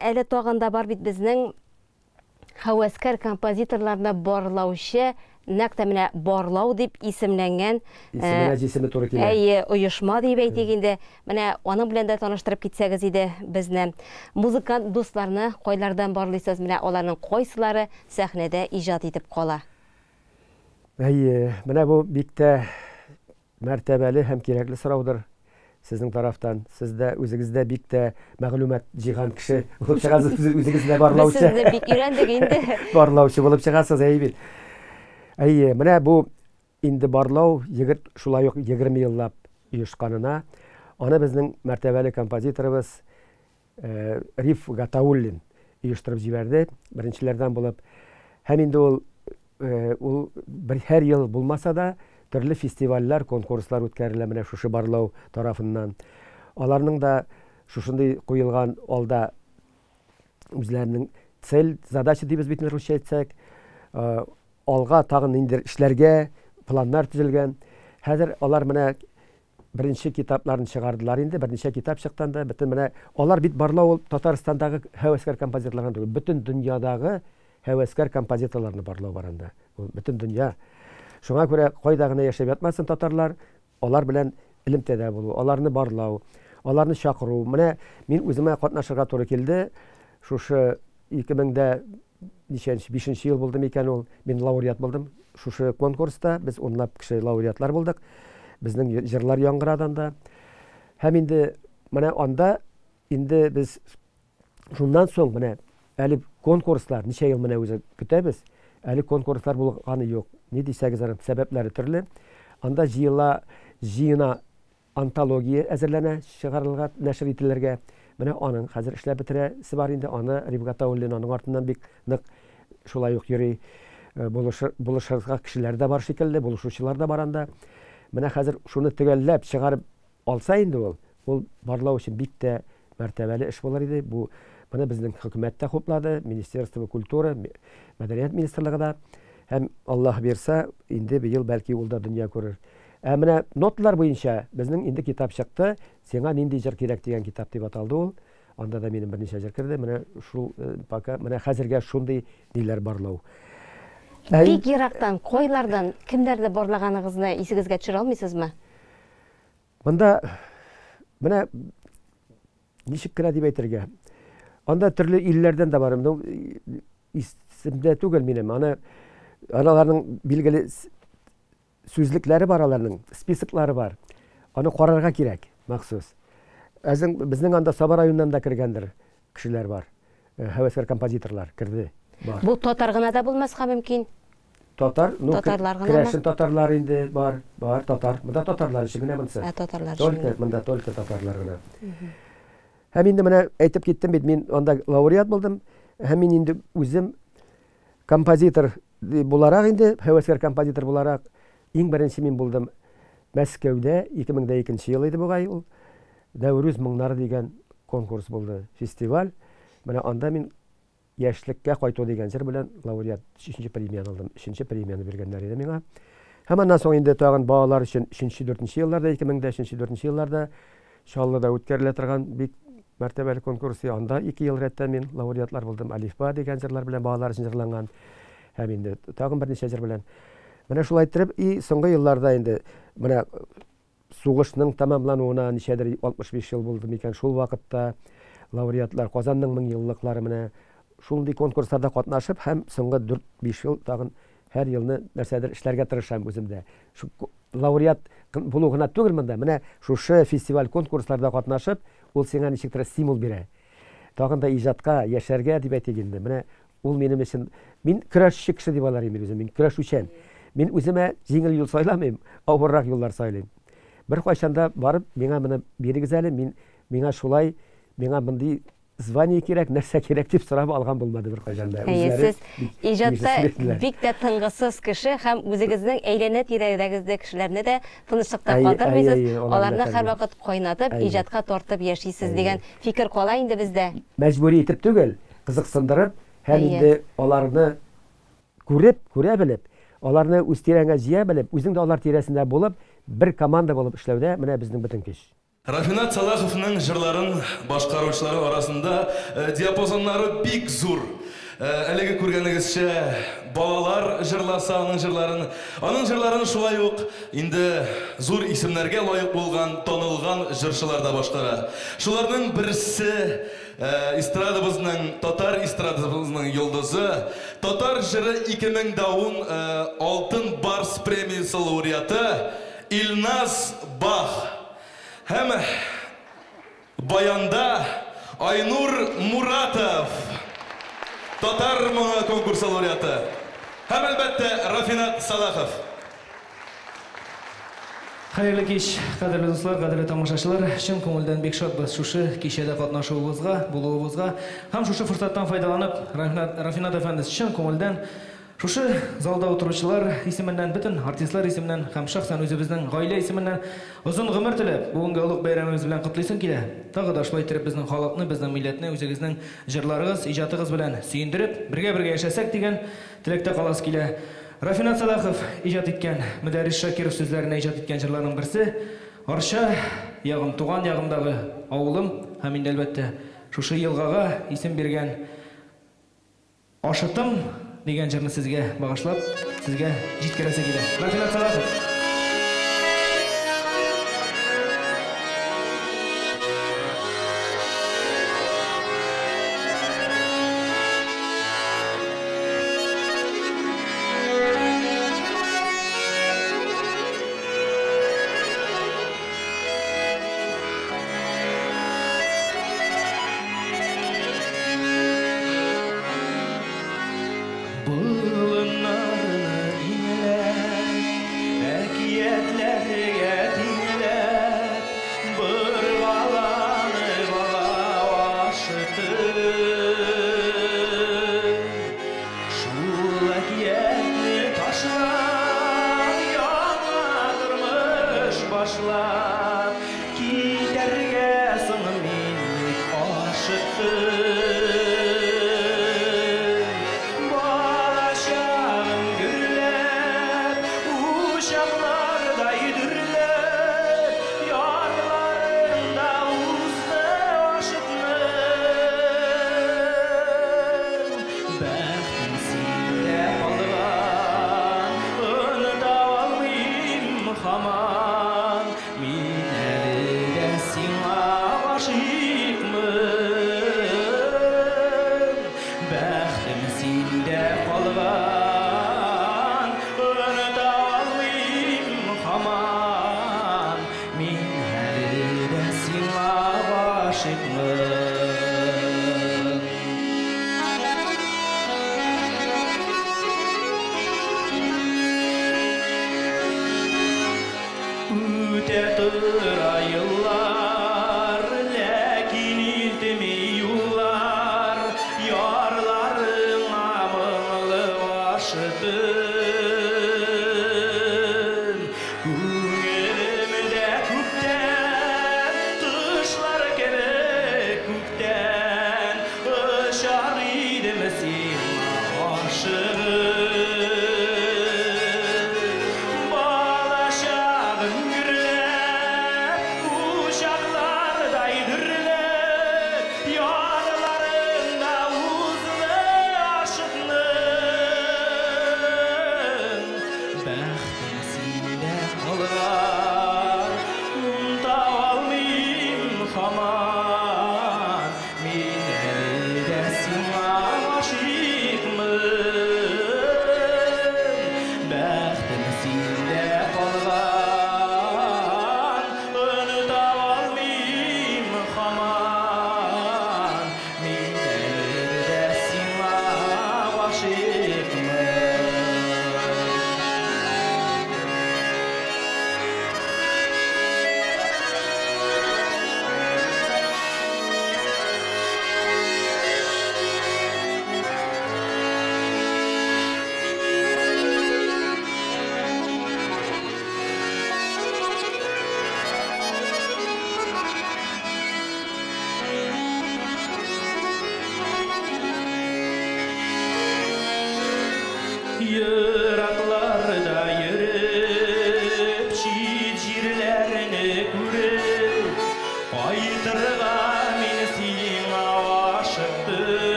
әле тагында бар бит безнең хәвәскәр композиторларны барлаучы, нәкъ тә менә барлау дип исемләнгән Исеменә җисеме туры килә. әйе, оешма дип әйтик инде. Менә аның белән дә таныштырып китсәгез иде безне. Музыкант дусларны кайлардан барлыйсыз? Менә аларның кайсылары сәхнәдә иҗат итеп кала? Әйе, менә бу бик тә мәртәбәле һәм кирәкле сораудыр сезнең тарафтан. Сез дә үзегездә бик тә мәгълүмат җыйган кеше булып чыгасыз, үзегездә Без барлаучы. сезне бик өйрәндек инде. Барлаучы булып чыгасыз, әйе бит. Әйе, менә бу инде барлау шулай ук 20 еллап оешканына, аны безнең мәртәбәле композиторыбыз Риф Гатауллин оештырып җибәрде, беренчеләрдән булып. Һәм инде ул һәр ел булмаса да төрле фестивальләр, конкурслар үткәрелә менә шушы барлау тарафыннан. Аларның да шушындай куелган алда үзләренең цель, задача дибез бит русча әйтсәк, алга тагын инде эшләргә планнар төзелгән. Хәзер алар менә беренче китапларын чыгардылар инде, берничә китап чыккан да, бөтен менә алар бит барлау Татарстандагы һәвәскәр композиторлардан түгел, бөтен дөньядагы һәвәскәр композиторларны барлау бар анда. Ул бөтен дөнья. Шуңа күрә кайда гына яшәп ятмасын татарлар, алар белән элемтәдә булу, аларны барлау, аларны чакыру. Менә мин үземә катнашырга туры килде. Шушы 2005 ел булды микән ул, мин лауреат булдым. Шушы конкурста без онлап кеше лауреатлар булдык. Безнең җырлар яңгырадан да. Һәм инде менә анда инде без шуннан соң менә әле конкурслар ничә ел менә үзе көтәбез. Әле конкурслар булганы юк. Ни дисәгез, сәбәпләре төрле. Анда җыена антология әзерләнә, чыгарылга, нәшр ителергә. Менә аның хәзер эшләп бетерәсе бар инде. Аны Риф Гатауллин аның артыннан бик нык шулай ук йөри. Булышырга кешеләр дә бар шикелле, булышучылар да бар анда. Менә хәзер шуны төгәлләп чыгарып алса инде ул барлау өчен бик тә мәртәбәле эш булыр иде. Бу моны безнең хөкүмәт тә хуплады, Министерство культуры, Мәдәният министрлыгы да. Һәм Аллаһ бирсә, инде быел бәлки ул да дөнья күрер. Менә ноталар буенча безнең инде китап чыкты. Сиңа нинди җыр кирәк дигән китап дип аталды ул. Анда да минем берничә җыр кирде. Менә шул пока менә хәзергә шундый диләр барлау. Бик ерактан, койлардан кемнәрне барлаганыгызны исегезгә төшерә алмыйсызмы? Монда менә ничек кенә дип әйтергә. Анда төрле илләрдән дә бар. Исемдә түгел минем. Аналарның билгеле сүзлекләре бар, аларның списоклары бар. Аны карарга кирәк, махсус. Безнең анда Саба районыннан да кергәндер кешеләр бар. Һәвәскәр композиторлар кирде. Бу татар гына да булмаска мөмкин. Татар, Татарлар гына Керәшен татарлар инде бар, татар. Монда татарлар өчен генә монсы. Татарлар Только монда только татарлар гына. Һәм инде менә әйтеп киттем бит, мин анда лауреат булдым. Һәм мин инде үзем композитор буларак инде, һәвәскәр композитор буларак иң беренче мин булдым Мәскәүдә 2002 ел иде бугай ул. Дәүрүз моңнары дигән конкурс булды, фестиваль. Менә анда мин яшьлеккә кайту дигән җыр белән лауреат 3нче премияны алдым. 3нче премияны биргәннәр иде миңа. Һәм аннан соң инде тагын балалар өчен 3нче-4нче елларда 2003-4нче елларда Чаллыда үткәрелә торган бик мәртәбәле конкурс. Анда 2 ел рәттән мин лауреатлар булдым. Алифба дигән җырлар белән балалар өчен җырланган. Һәм инде тагын берничә җыр белән. Менә шулай итеп, соңгы елларда инде менә сугышның тәмамлануына ничәдер 65 ел булды микән, шул вакытта лауреатлар Казанның 1000 еллыклары менә шундый конкурсларда катнашып, һәм соңгы 4-5 ел тагын һәр елны нәрсәдер эшләргә тырышам үземдә. Шу лауреат булу гына түгел монда, менә шушы фестиваль конкурсларда катнашып, ул сиңа ничектер стимул бирә. Тагын да иҗатка, яшәргә дип әйтик инде. Менә ул минем өчен, мин көрәшче кеше дип алар идем, мин көрәшүчән. Мин үземә җиңел юл сайламыйм, авыррак юллар сайлыйм. Бер кайчанда барып, миңа моны бирегез әле, миңа шулай, миңа мондый звание кирәк, нәрсә кирәк дип сорап алган булмады бер кайчанда. Сез иҗатта бик тә тынгысыз кеше һәм үзегезнең әйләнә тирәдәгездә кешеләрне дә тынычлыкта калдырмыйсыз, аларны һәрвакыт кайнатып, иҗатка тартып яшисез дигән фикер кала инде бездә. Мәҗбүри итеп түгел, кызыксындырып, һәм инде аларны күрә белеп, аларны үз тирәңгә җыя белеп, үзең дә алар тирәсендә булып, бер команда булып эшләүдә менә безнең бөтен көч. Рафинат Салаховның жырларын башкаруучылары арасында диапазоннары бик зур. Әлеге күргәнегезчә, балалар жырласа аның жырларын шулай ук инде зур исемнәргә лаек булган, танылган жырчылар да башкара. Шуларның берсе эстрадабызның, татар эстрадабызның йолдызы, татар жыры 2010 Алтын Барс премиясе лауреаты Илназ Бах. Һәм баянда Айнур Муратов, татар моңы конкурсы лауреаты. Һәм әлбәттә Рафинат Салахов. Хәерле кич, кадерле дуслар, кадерле тамашачылар. Чын күңелдән бик шатбыз шушы кичәдә катнашуыбызга, булуыбызга. Һәм шушы форсаттан файдаланып, Рафинат әфәндис чын күңелдән шушы залда утыручылар исеменнән, бөтен артистлар исеменнән һәм шәхсән үзебезнең гаилә исеменнән озын гомер теләп, бүгенге олуг бәйрәмебез белән котлыйсын килә. Тагы да шулай итеп безнең халыкны, безнең милләтне үзегезнең җырларыгыз, иҗатыгыз белән сөендереп, бергә яшәсәк дигән теләктә калас килә. Рафинат Салахов иҗат иткән, Мөдәррис Шакиров сүзләренә иҗат иткән җырларның берсе Арча ягым, туган ягымдагы авылым һәм инде әлбәттә шушы елгага исем биргән Ашытым дигән җырны сезгә багышлап, сезгә җиткерәсе килә. Рафинат Салахов.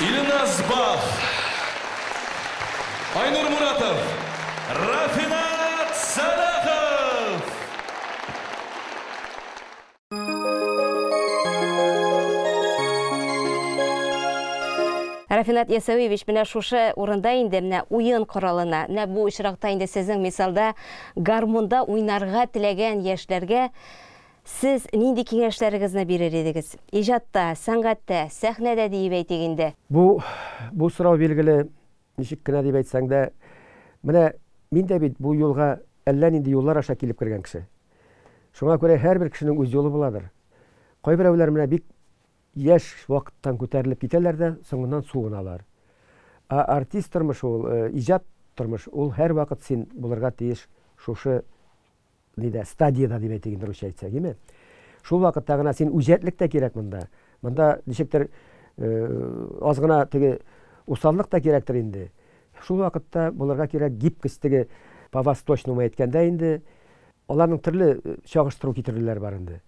Ильназ Бах, Айнур Муратов, Рафинат Салахов. Рафинат Ясауевич, менә шушы урында инде менә уен коралына, менә бу очракта инде сезнең мисалда гармунда уйнарга теләгән яшьләргә сез нинди киңәшләрегезне бирер идегез? Иҗатта, сәнгатьтә, сәхнәдә дип әйтик инде. Бу сорау билгеле, ничек кенә дип әйтсәң дә, менә мин дә бит бу юлга әллә нинди юллар аша килеп кергән кеше. Шуңа күрә һәрбер кешенең үз юлы буладыр. Кайберәүләр менә бик яшь вакыттан күтәрелеп китәләр дә, соңыннан суыналар. Артист тормыш ул, иҗат тормыш ул һәр вакыт син булырга тиеш шушы стадияда дип әйтик инде русча әйтсәк, име? Шул вакытта гына син үҗәтлек тә кирәк монда. Монда ничектер аз гына теге усаллык та кирәктер инде. Шул вакытта булырга кирәк гибкость теге по-восточному әйткәндә инде аларның төрле чагыштыру китерүләр бар инде.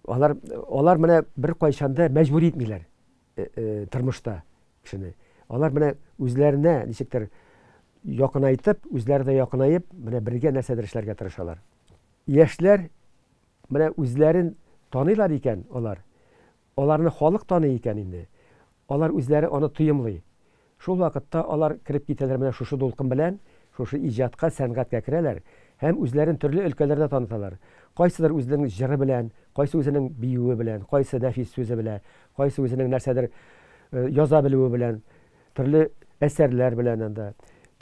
Алар менә бер кайчанда мәҗбүр итмиләр тормышта кешене. Алар менә үзләренә ничектер якынайтып, үзләре дә якынайып, менә бергә нәрсәдер эшләргә тырышалар. Яшьләр менә үзләрен таныйлар икән алар. Аларны халык таный икән инде. Алар үзләре аны тоемлый. Шул вакытта алар кирип китәләр менә шушы дулкын белән, шушы иҗатка, сәнгатькә керәләр һәм үзләрен төрле өлкәләрдә таныталар. Кайсыдыр үзенең җыры белән, кайсы үзенең биюе белән, кайсы нәфис сүзе белән, кайсы үзенең нәрсәдер яза белүе белән, төрле әсәрләр белән анда,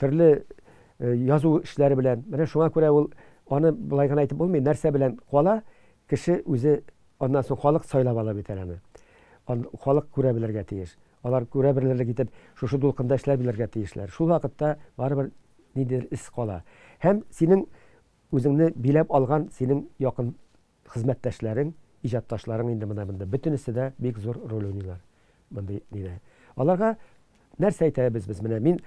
төрле язу эшләре белән. Менә шуңа күрә ул аны булай гына әйтеп булмый, нәрсә белән кала, кеше үзе аннан соң халык сайлап ала бит аны. Халык күрә белергә тиеш. Алар күрә белерлек итеп, шушы дулкында эшләп белергә тиешләр. Шул вакытта барыбер нидер ис кала. Һәм синең үзеңне биләп алган синең якын хезмәттәшләрең, иҗатташларың инде монда бөтенесе дә бик зур роль уйныйлар. Монда дине. Аларга нәрсә әйтәбез без менә мин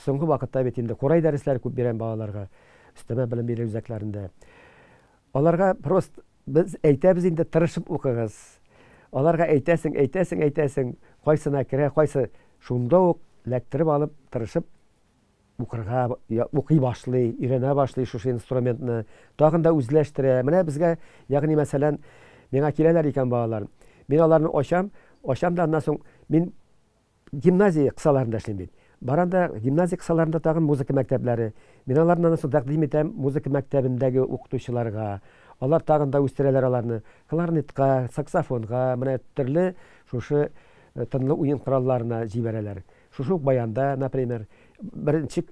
соңгы вакытта бит инде Корай дәресләре күп бирәм балаларга, өстәмә белем бирү үзәкләрендә. Аларга просто без әйтәбез инде тырышып укыгыз. Аларга әйтәсең, кайсына керә, кайсы шунда ук ләктереп алып, тырышып укырга, укый башлый, өйрәнә башлый шушы инструментны, тагын да үзләштерә. Менә безгә, ягъни мәсәлән, миңа киләләр икән балалар. Мин аларны ачам да аннан соң мин гимназия кысаларында эшлим бит. Баранда гимназия кысаларында тагын музыка мәктәпләре. Мин аларны соң тәкъдим итәм музыка мәктәбендәге укытучыларга. Алар тагын да үстерәләр аларны кларнетка, саксофонга, менә төрле шушы тынлы уен коралларына җибәрәләр. Шушы баянда, например,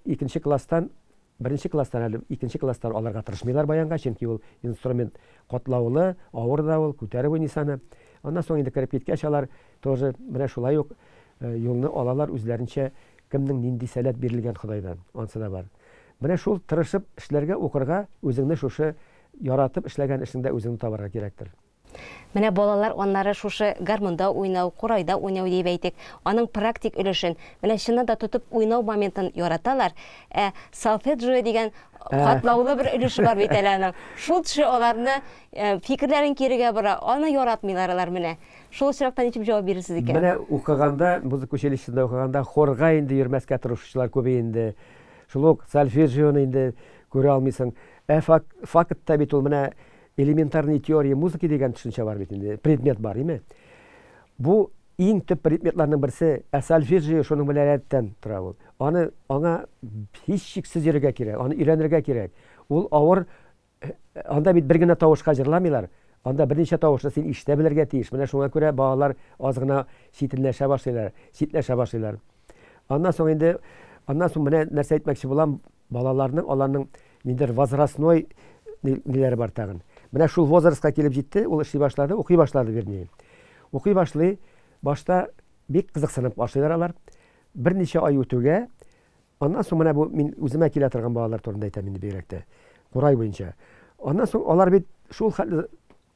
икенче класстан әле икенче класстан аларга тырышмыйлар баянга, чөнки ул инструмент катлаулы, авыр да ул, күтәреп уйныйсаны. Аннан соң инде кирип киткәч алар тоже менә шулай ук юлны алалар үзләренчә кемнең нинди сәләт бирелгән Худайдан. Ансы да бар. Менә шул тырышып эшләргә, укырга, үзеңне шушы яратып эшләгән эшеңдә үзеңне табарга кирәктер. Менә балалар аннары шушы гармунда уйнау, Корайда уйнау дип әйтик, аның практик өлешен, менә чыннан тотып уйнау моментын яраталар. Солфеджио дигән катлаулы бер өлеше бар бит әле аның. Шул төше аларны фикерләрен кирегә бара, аны яратмыйлар алар менә. Шул очракта ничек җавап бирерсез икән? Менә укыганда, музыка училищесында укыганда хорга инде йөрмәскә тырышучылар күп инде. Шул ук сольфеджионы инде күрә алмыйсың. Фактта бит ул менә элементарный теория музыки дигән төшенчә бар бит инде, предмет бар, име? Бу иң төп предметларның берсе, сольфеджио шуның белән рәттән тора ул. Аңа һичшиксез йөрергә кирәк, аны өйрәнергә кирәк. Ул авыр, анда бит бер генә тавышка җырламыйлар. Анда берничә тавышны син ишетә белергә тиеш. Менә шуңа күрә балалар аз гына читләшә башлыйлар. Аннан соң менә нәрсә әйтмәкче булам, балаларның, аларның ниндер возрастной ниләре бар тагын. Менә шул возрастка килеп җитте, ул эшли башлады, укый башлады вернее. Укый башлый, башта бик кызыксынып башлыйлар алар. Берничә ай үтүгә, аннан соң менә бу мин үземә килә торган балалар турында әйтәм инде бигрәк Корай буенча. Аннан соң алар бит шул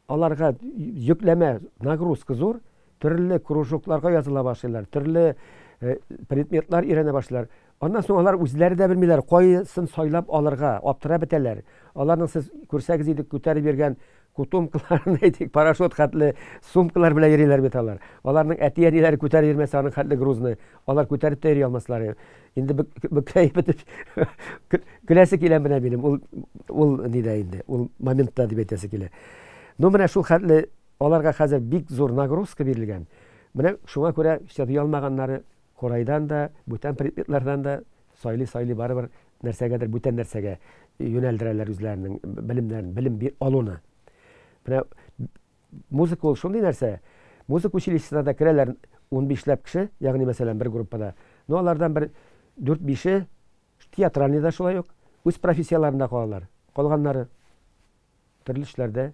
аларга йөкләмә, нагрузка зур, төрле кружокларга языла башлыйлар, төрле предметлар өйрәнә башлыйлар. Аннан соң алар үзләре дә белмиләр, кайсын сайлап алырга, аптырап бетәләр. Аларның сез күрсәгез иде күтәреп бергән кутумкаларын әйтик, парашют хәтле сумкалар белән йөриләр бит алар. Аларның әти-әниләре күтәреп йөрмәсә аның хәтле грузны, алар күтәреп тә йөри алмаслар. Инде бөкәйеп бетеп көләсе килә менә минем. Ул нидә инде? Ул моментта дип әйтәсе килә. Ну менә шул хәтле аларга хәзер бик зур нагрузка бирелгән. Менә шуңа күрә чыдый алмаганнары Корайдан да, бүтән предметлардан да сайлый барыбер нәрсәгәдер, бүтән нәрсәгә юнәлдерәләр үзләренең белемнәрен, белем алуны. Менә музыка ул шундый нәрсә. Музыка училищесына да керәләр 15ләп кеше, ягъни мәсәлән бер группада. Ну алардан бер 4-5 театральный да шулай ук үз профессияларында калалар. Калганнары төрле эшләрдә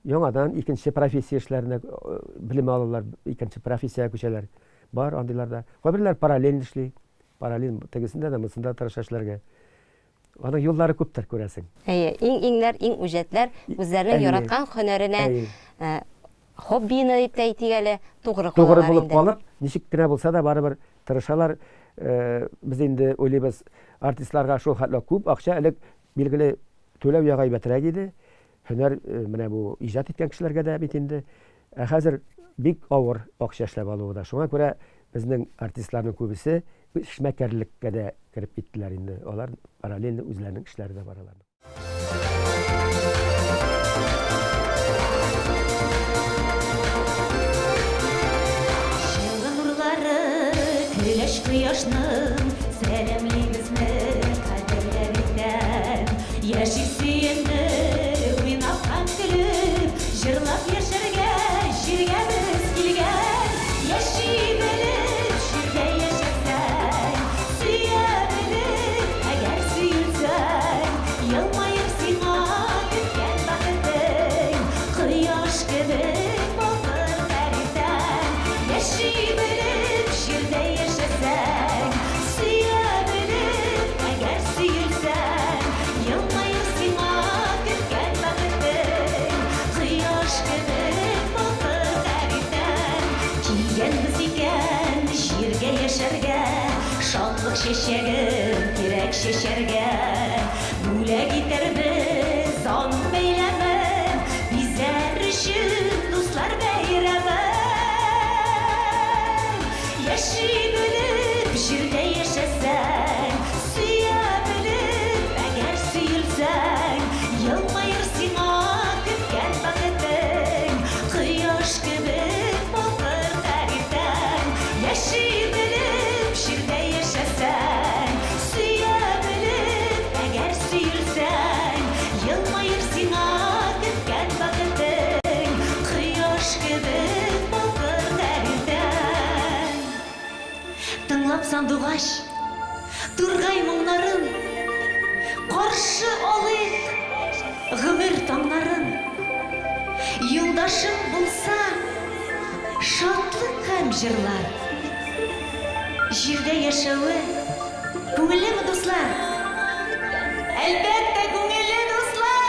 яңадан икенче профессия эшләренә белем алалар, икенче профессиягә күчәләр. Бар андыйларда. Кайберләр параллель эшли. Параллель тегесендә дә, монсында тырыша эшләргә. Аның юллары күптер күрәсең. Иң үҗәтләр үзләренең яраткан һөнәренә хоббины дип әйтик әле, тугры булып калып, ничек кенә булса да барыбер тырышалар. Без инде уйлыйбыз, артистларга шул хәтле күп акча элек билгеле төләү ягайбәтрәк иде. Һөнәр менә бу иҗат иткән кешеләргә дә бит инде. Хәзер бик авыр акча эшләп алуы да. Шуңа күрә безнең артистларның күбесе эшмәкәрлеккә дә кирип киттеләр инде. Алар параллель үзләренең эшләрендә баралар. Кояшның сәлемлегізні қадірләрден яшик сүйенді уйнап һәм күліп жырлап яшәргә җиргә без килгән яши белеп җирдә яшәсәң сөя белеп әгәр сөйлсәң елмаеп сиңа көткән бәхетең кояш кебек балкыр фәридән яши белеп җирдә яшәсәң сөя белеп әгәр сөйлсәң елмаеп сиңа көткән бәхетең кояш кебек балкыр фәридән килгәнбез икән җиргә яшәргә шатлык чәчәген кирәк чәчәргә бүләк итәрбез аның бәйрәмен bizler өчен дуслар бәйрәме яши белеп җирдә яшәсәң сөя белеп әгәр сөйлсәң елмаер сиңа көткән бәхетең кояш кебек балкыр фәридән яши белеп җирдә яшәсәң сөя белеп әгәр сөйлсәң елмаер сиңа көткән бәхетең кояш кебек балкыр фәридән тыңлап сандугач тургай моңнарын каршы алыйк гомер таңнарын юлдашым булса шатлык һәм җырлар җирдә яшәүе күңеллеме дуслар әлбәттә күңелле дуслар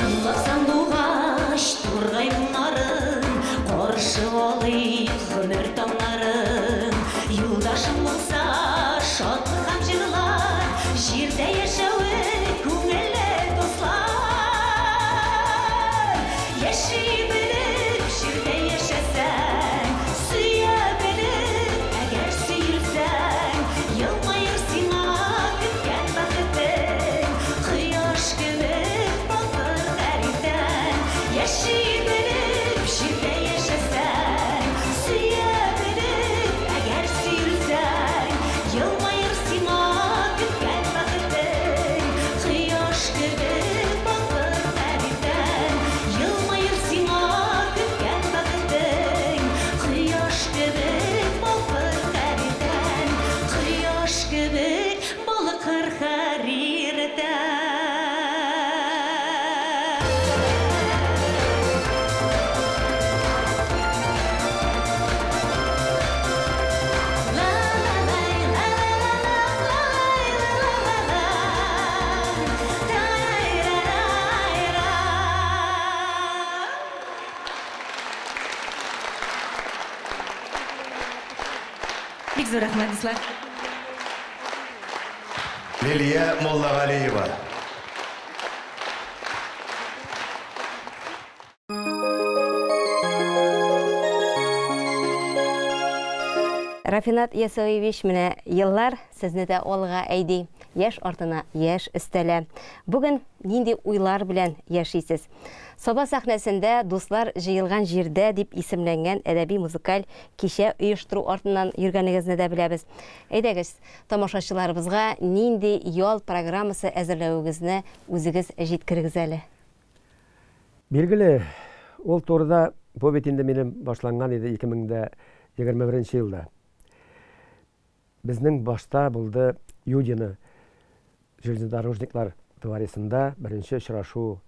тыңлап сандугач тургай моңнарын каршы алыйк гомер таңнарын юлдашым булса зур рәхмәт, дуслар. Лилия Моллагалиева. Рафинат Ясауевич менә еллар сезне дә алга әйди. Яш артына яш өстәлә. Бүген нинди уйлар белән яшисез? Саба сәхнәсендә дуслар җыелган җирдә дип исемләнгән әдәби музыкаль кичә оештыру артыннан йөргәнегезне дә беләбез. Әйдәгез, тамашачыларыбызга нинди ял программасы әзерләвегезне үзегез җиткерегез әле. Билгеле, ул турыда бу бит инде минем башланган иде 2021 елда. Безнең башта булды Юдина железнодорожниклар товарисында беренче очрашу.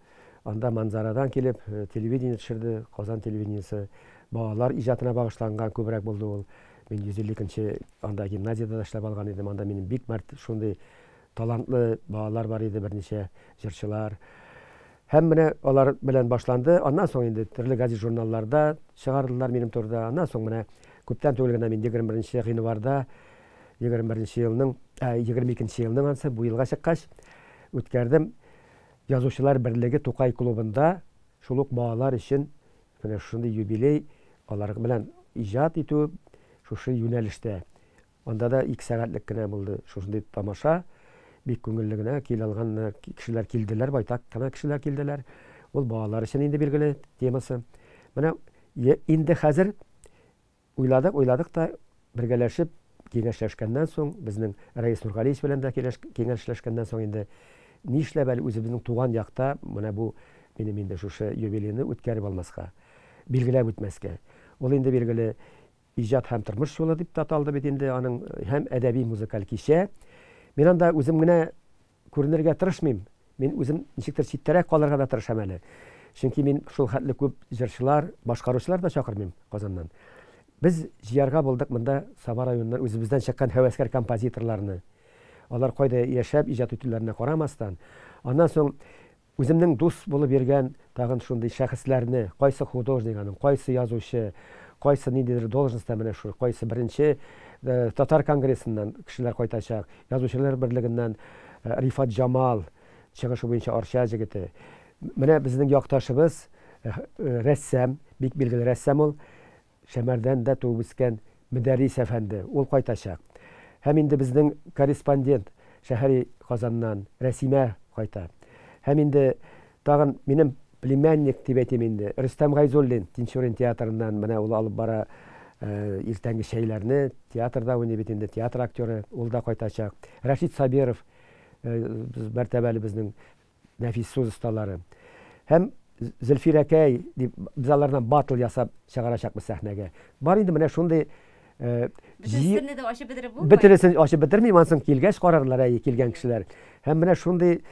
Анда манзарадан килеп телевидение төшерде, Казан телевидениесе. Балалар иҗатына багышланган күбрәк булды ул. Мин 152-нче анда гимназиядә эшләп алган идем. Анда минем бик мәрт шундый талантлы балалар бар иде, берничә җырчылар. Һәм менә алар белән башланды. Аннан соң инде төрле газет журналларда чыгардылар минем турда. Аннан соң менә күптән түгел генә мин 21-нче гыйнварда 21-нче елның 22-нче елның ансы бу елга чыккач үткәрдем. Язучылар берлеге Тукай клубында шул ук балалар өчен менә шундый юбилей алар белән иҗат итү шушы юнәлештә. Анда да 2 сәгатьлек кенә булды шундый тамаша. Бик күңелле генә килә алган кешеләр килделәр, байтак кына кешеләр килделәр. Ул балалар өчен инде билгеле темасы. Менә инде хәзер уйладык та бергәләшеп киңәшләшкәннән соң, безнең Раис Нургалиевич белән дә киңәшләшкәннән соң инде нишләп әле үзебезнең туган якта менә бу минем инде шушы юбилейны үткәреп алмаска, билгеләп үтмәскә. Ул инде билгеле иҗат һәм тормыш юлы дип аталды бит инде аның һәм әдәби музыкаль кичә. Мин анда үзем генә күренергә тырышмыйм. Мин үзем ничектер читтәрәк калырга да тырышам әле. Чөнки мин шул хәтле күп җырчылар, башкаручылар да чакырмыйм Казаннан. Без җыярга булдык монда Саба районыннан үзебездән чыккан һәвәскәр композиторларны. Алар кайда яшәп иҗат итүләренә карамастан, аннан соң үземнең дус булып йөргән тагын шундый шәхесләрне, кайсы художник аның, кайсы язучы, кайсы ниндидер должностьта менә шу, кайсы беренче Татар конгрессыннан кешеләр кайтачак, язучылар берлегеннән Рифат Джамал, чыгышы буенча Арча җегете. Менә безнең якташыбыз рәссам, бик билгеле рәссам ул, Шәмәрдән дә туып үскән Мөдәррис әфәнде, ул кайтачак. Һәм инде безнең корреспондент шәһәри Казаннан Рәсимә кайта. Һәм инде тагын минем племянник дип әйтим инде, Рөстәм Гайзуллин Тинчурин театрыннан менә ул алып бара иртәнге шәйләрне, театрда уйный бит инде, театр актеры, ул да кайтачак. Рәшит Сабиров, мәртәбәле безнең нәфис сүз осталары. Һәм Зөлфир әкәй дип без алардан батыл ясап чыгарачакбыз сәхнәгә. Бар инде менә шундый Бөтенсенне дә ачып бетереп булмый. Бөтенесен ачып бетермим, ансын килгәч карарлар килгән кешеләр. Һәм менә шундый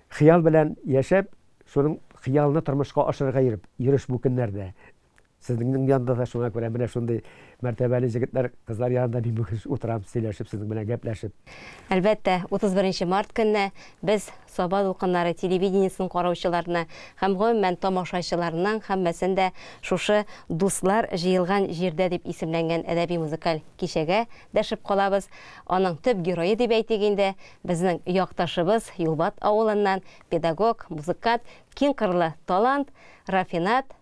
хыял белән яшәп, шуның хыялны тормышка ашырга йөреш бу көннәрдә. Сезнең янында да шуңа күрә менә шундый мәртәбәле җегетләр, кызлар янында мин бүген утырам, сөйләшеп, сезнең белән гәпләшеп. Әлбәттә, 31 март көнне без Саба дулкыннары телевидениесен караучыларына һәм гомумән тамашачыларның һәммәсен дә шушы дуслар җыелган җирдә дип исемләнгән әдәби музыкаль кичәгә дәшеп калабыз. Аның төп герое дип әйтик инде, безнең якташыбыз Юлбат авылыннан педагог, музыкант, киң кырлы талант Рафинат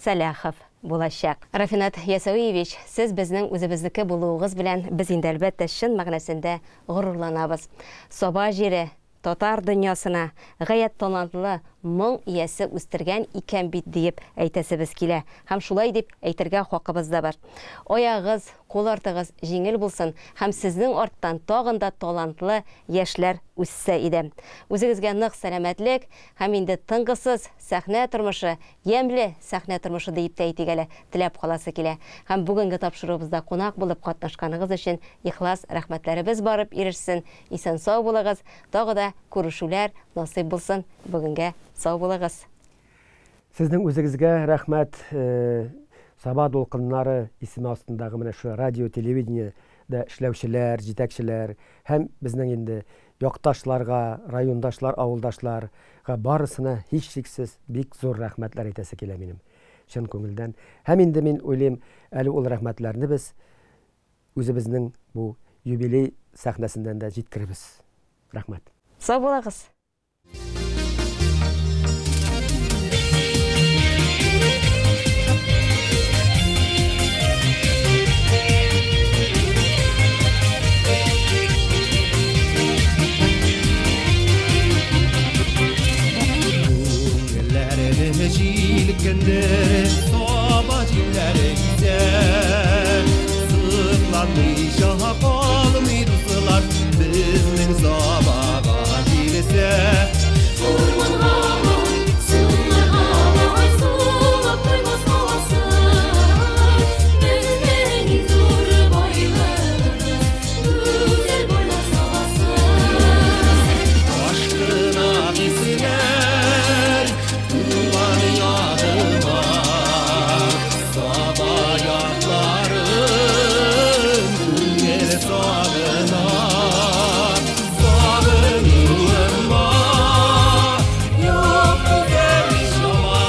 Сәләхов булачак. Рафинат Ясауевич, сез безнең үзебезнеке булуыгыз белән без инде әлбәттә чын мәгънәсендә горурланабыз. Саба җире татар дөньясына гаять талантлы моң иясе үстергән икән бит дип әйтәсебез килә. Һәм шулай дип әйтергә хакыбыз да бар. Аягыз, кул артыгыз җиңел булсын һәм сезнең арттан тагын да талантлы яшьләр үссә иде. Үзегезгә нык сәламәтлек һәм инде тынгысыз сәхнә тормышы, ямьле сәхнә тормышы дип әйтик әле теләп каласы килә. Һәм бүгенге тапшыруыбызда кунак булып катнашканыгыз өчен ихлас рәхмәтләребез барып ирешсен. Исән сау булыгыз. Тагы да күрешүләр насыйп булсын. Бүгенгә сау булыгыз. Сезнең үзегезгә рәхмәт. Саба дулкыннары исеме астындагы менә шу радио, телевидение дә эшләүчеләр, җитәкчеләр һәм безнең инде якташларга, райондашлар, авылдашларга барысына һичшиксез бик зур рәхмәтләр әйтәсе килә минем чын күңелдән. Һәм инде мин уйлыйм, әле ул рәхмәтләрне без үзебезнең бу юбилей сәхнәсеннән дә җиткеребез. Рәхмәт. Сау булыгыз. Жилкендер соба җилләре исән Сыкланмыйча калмый дуслар безнең сабага килсә Урманга бай, суларга бай, сулап туймас һавасы. Безнең зур байлыгыбыз, гүзәл байлар сабасы. Ашкына кисәр туган ягыма Саба якларын күңел сагына Сагынуыма Юк күзәр ишама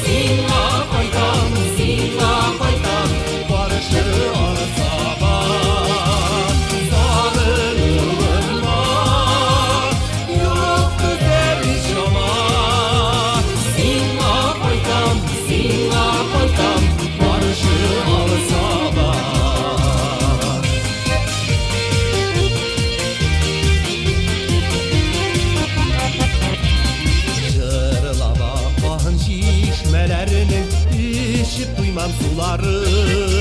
Сиңа кайтам, барышы арсаба Сагынуыма Юк күзәр ишама Сиңа кайтам, барышы арсаба Жырлап аккан чишмәләрнең ишеп туймам суларын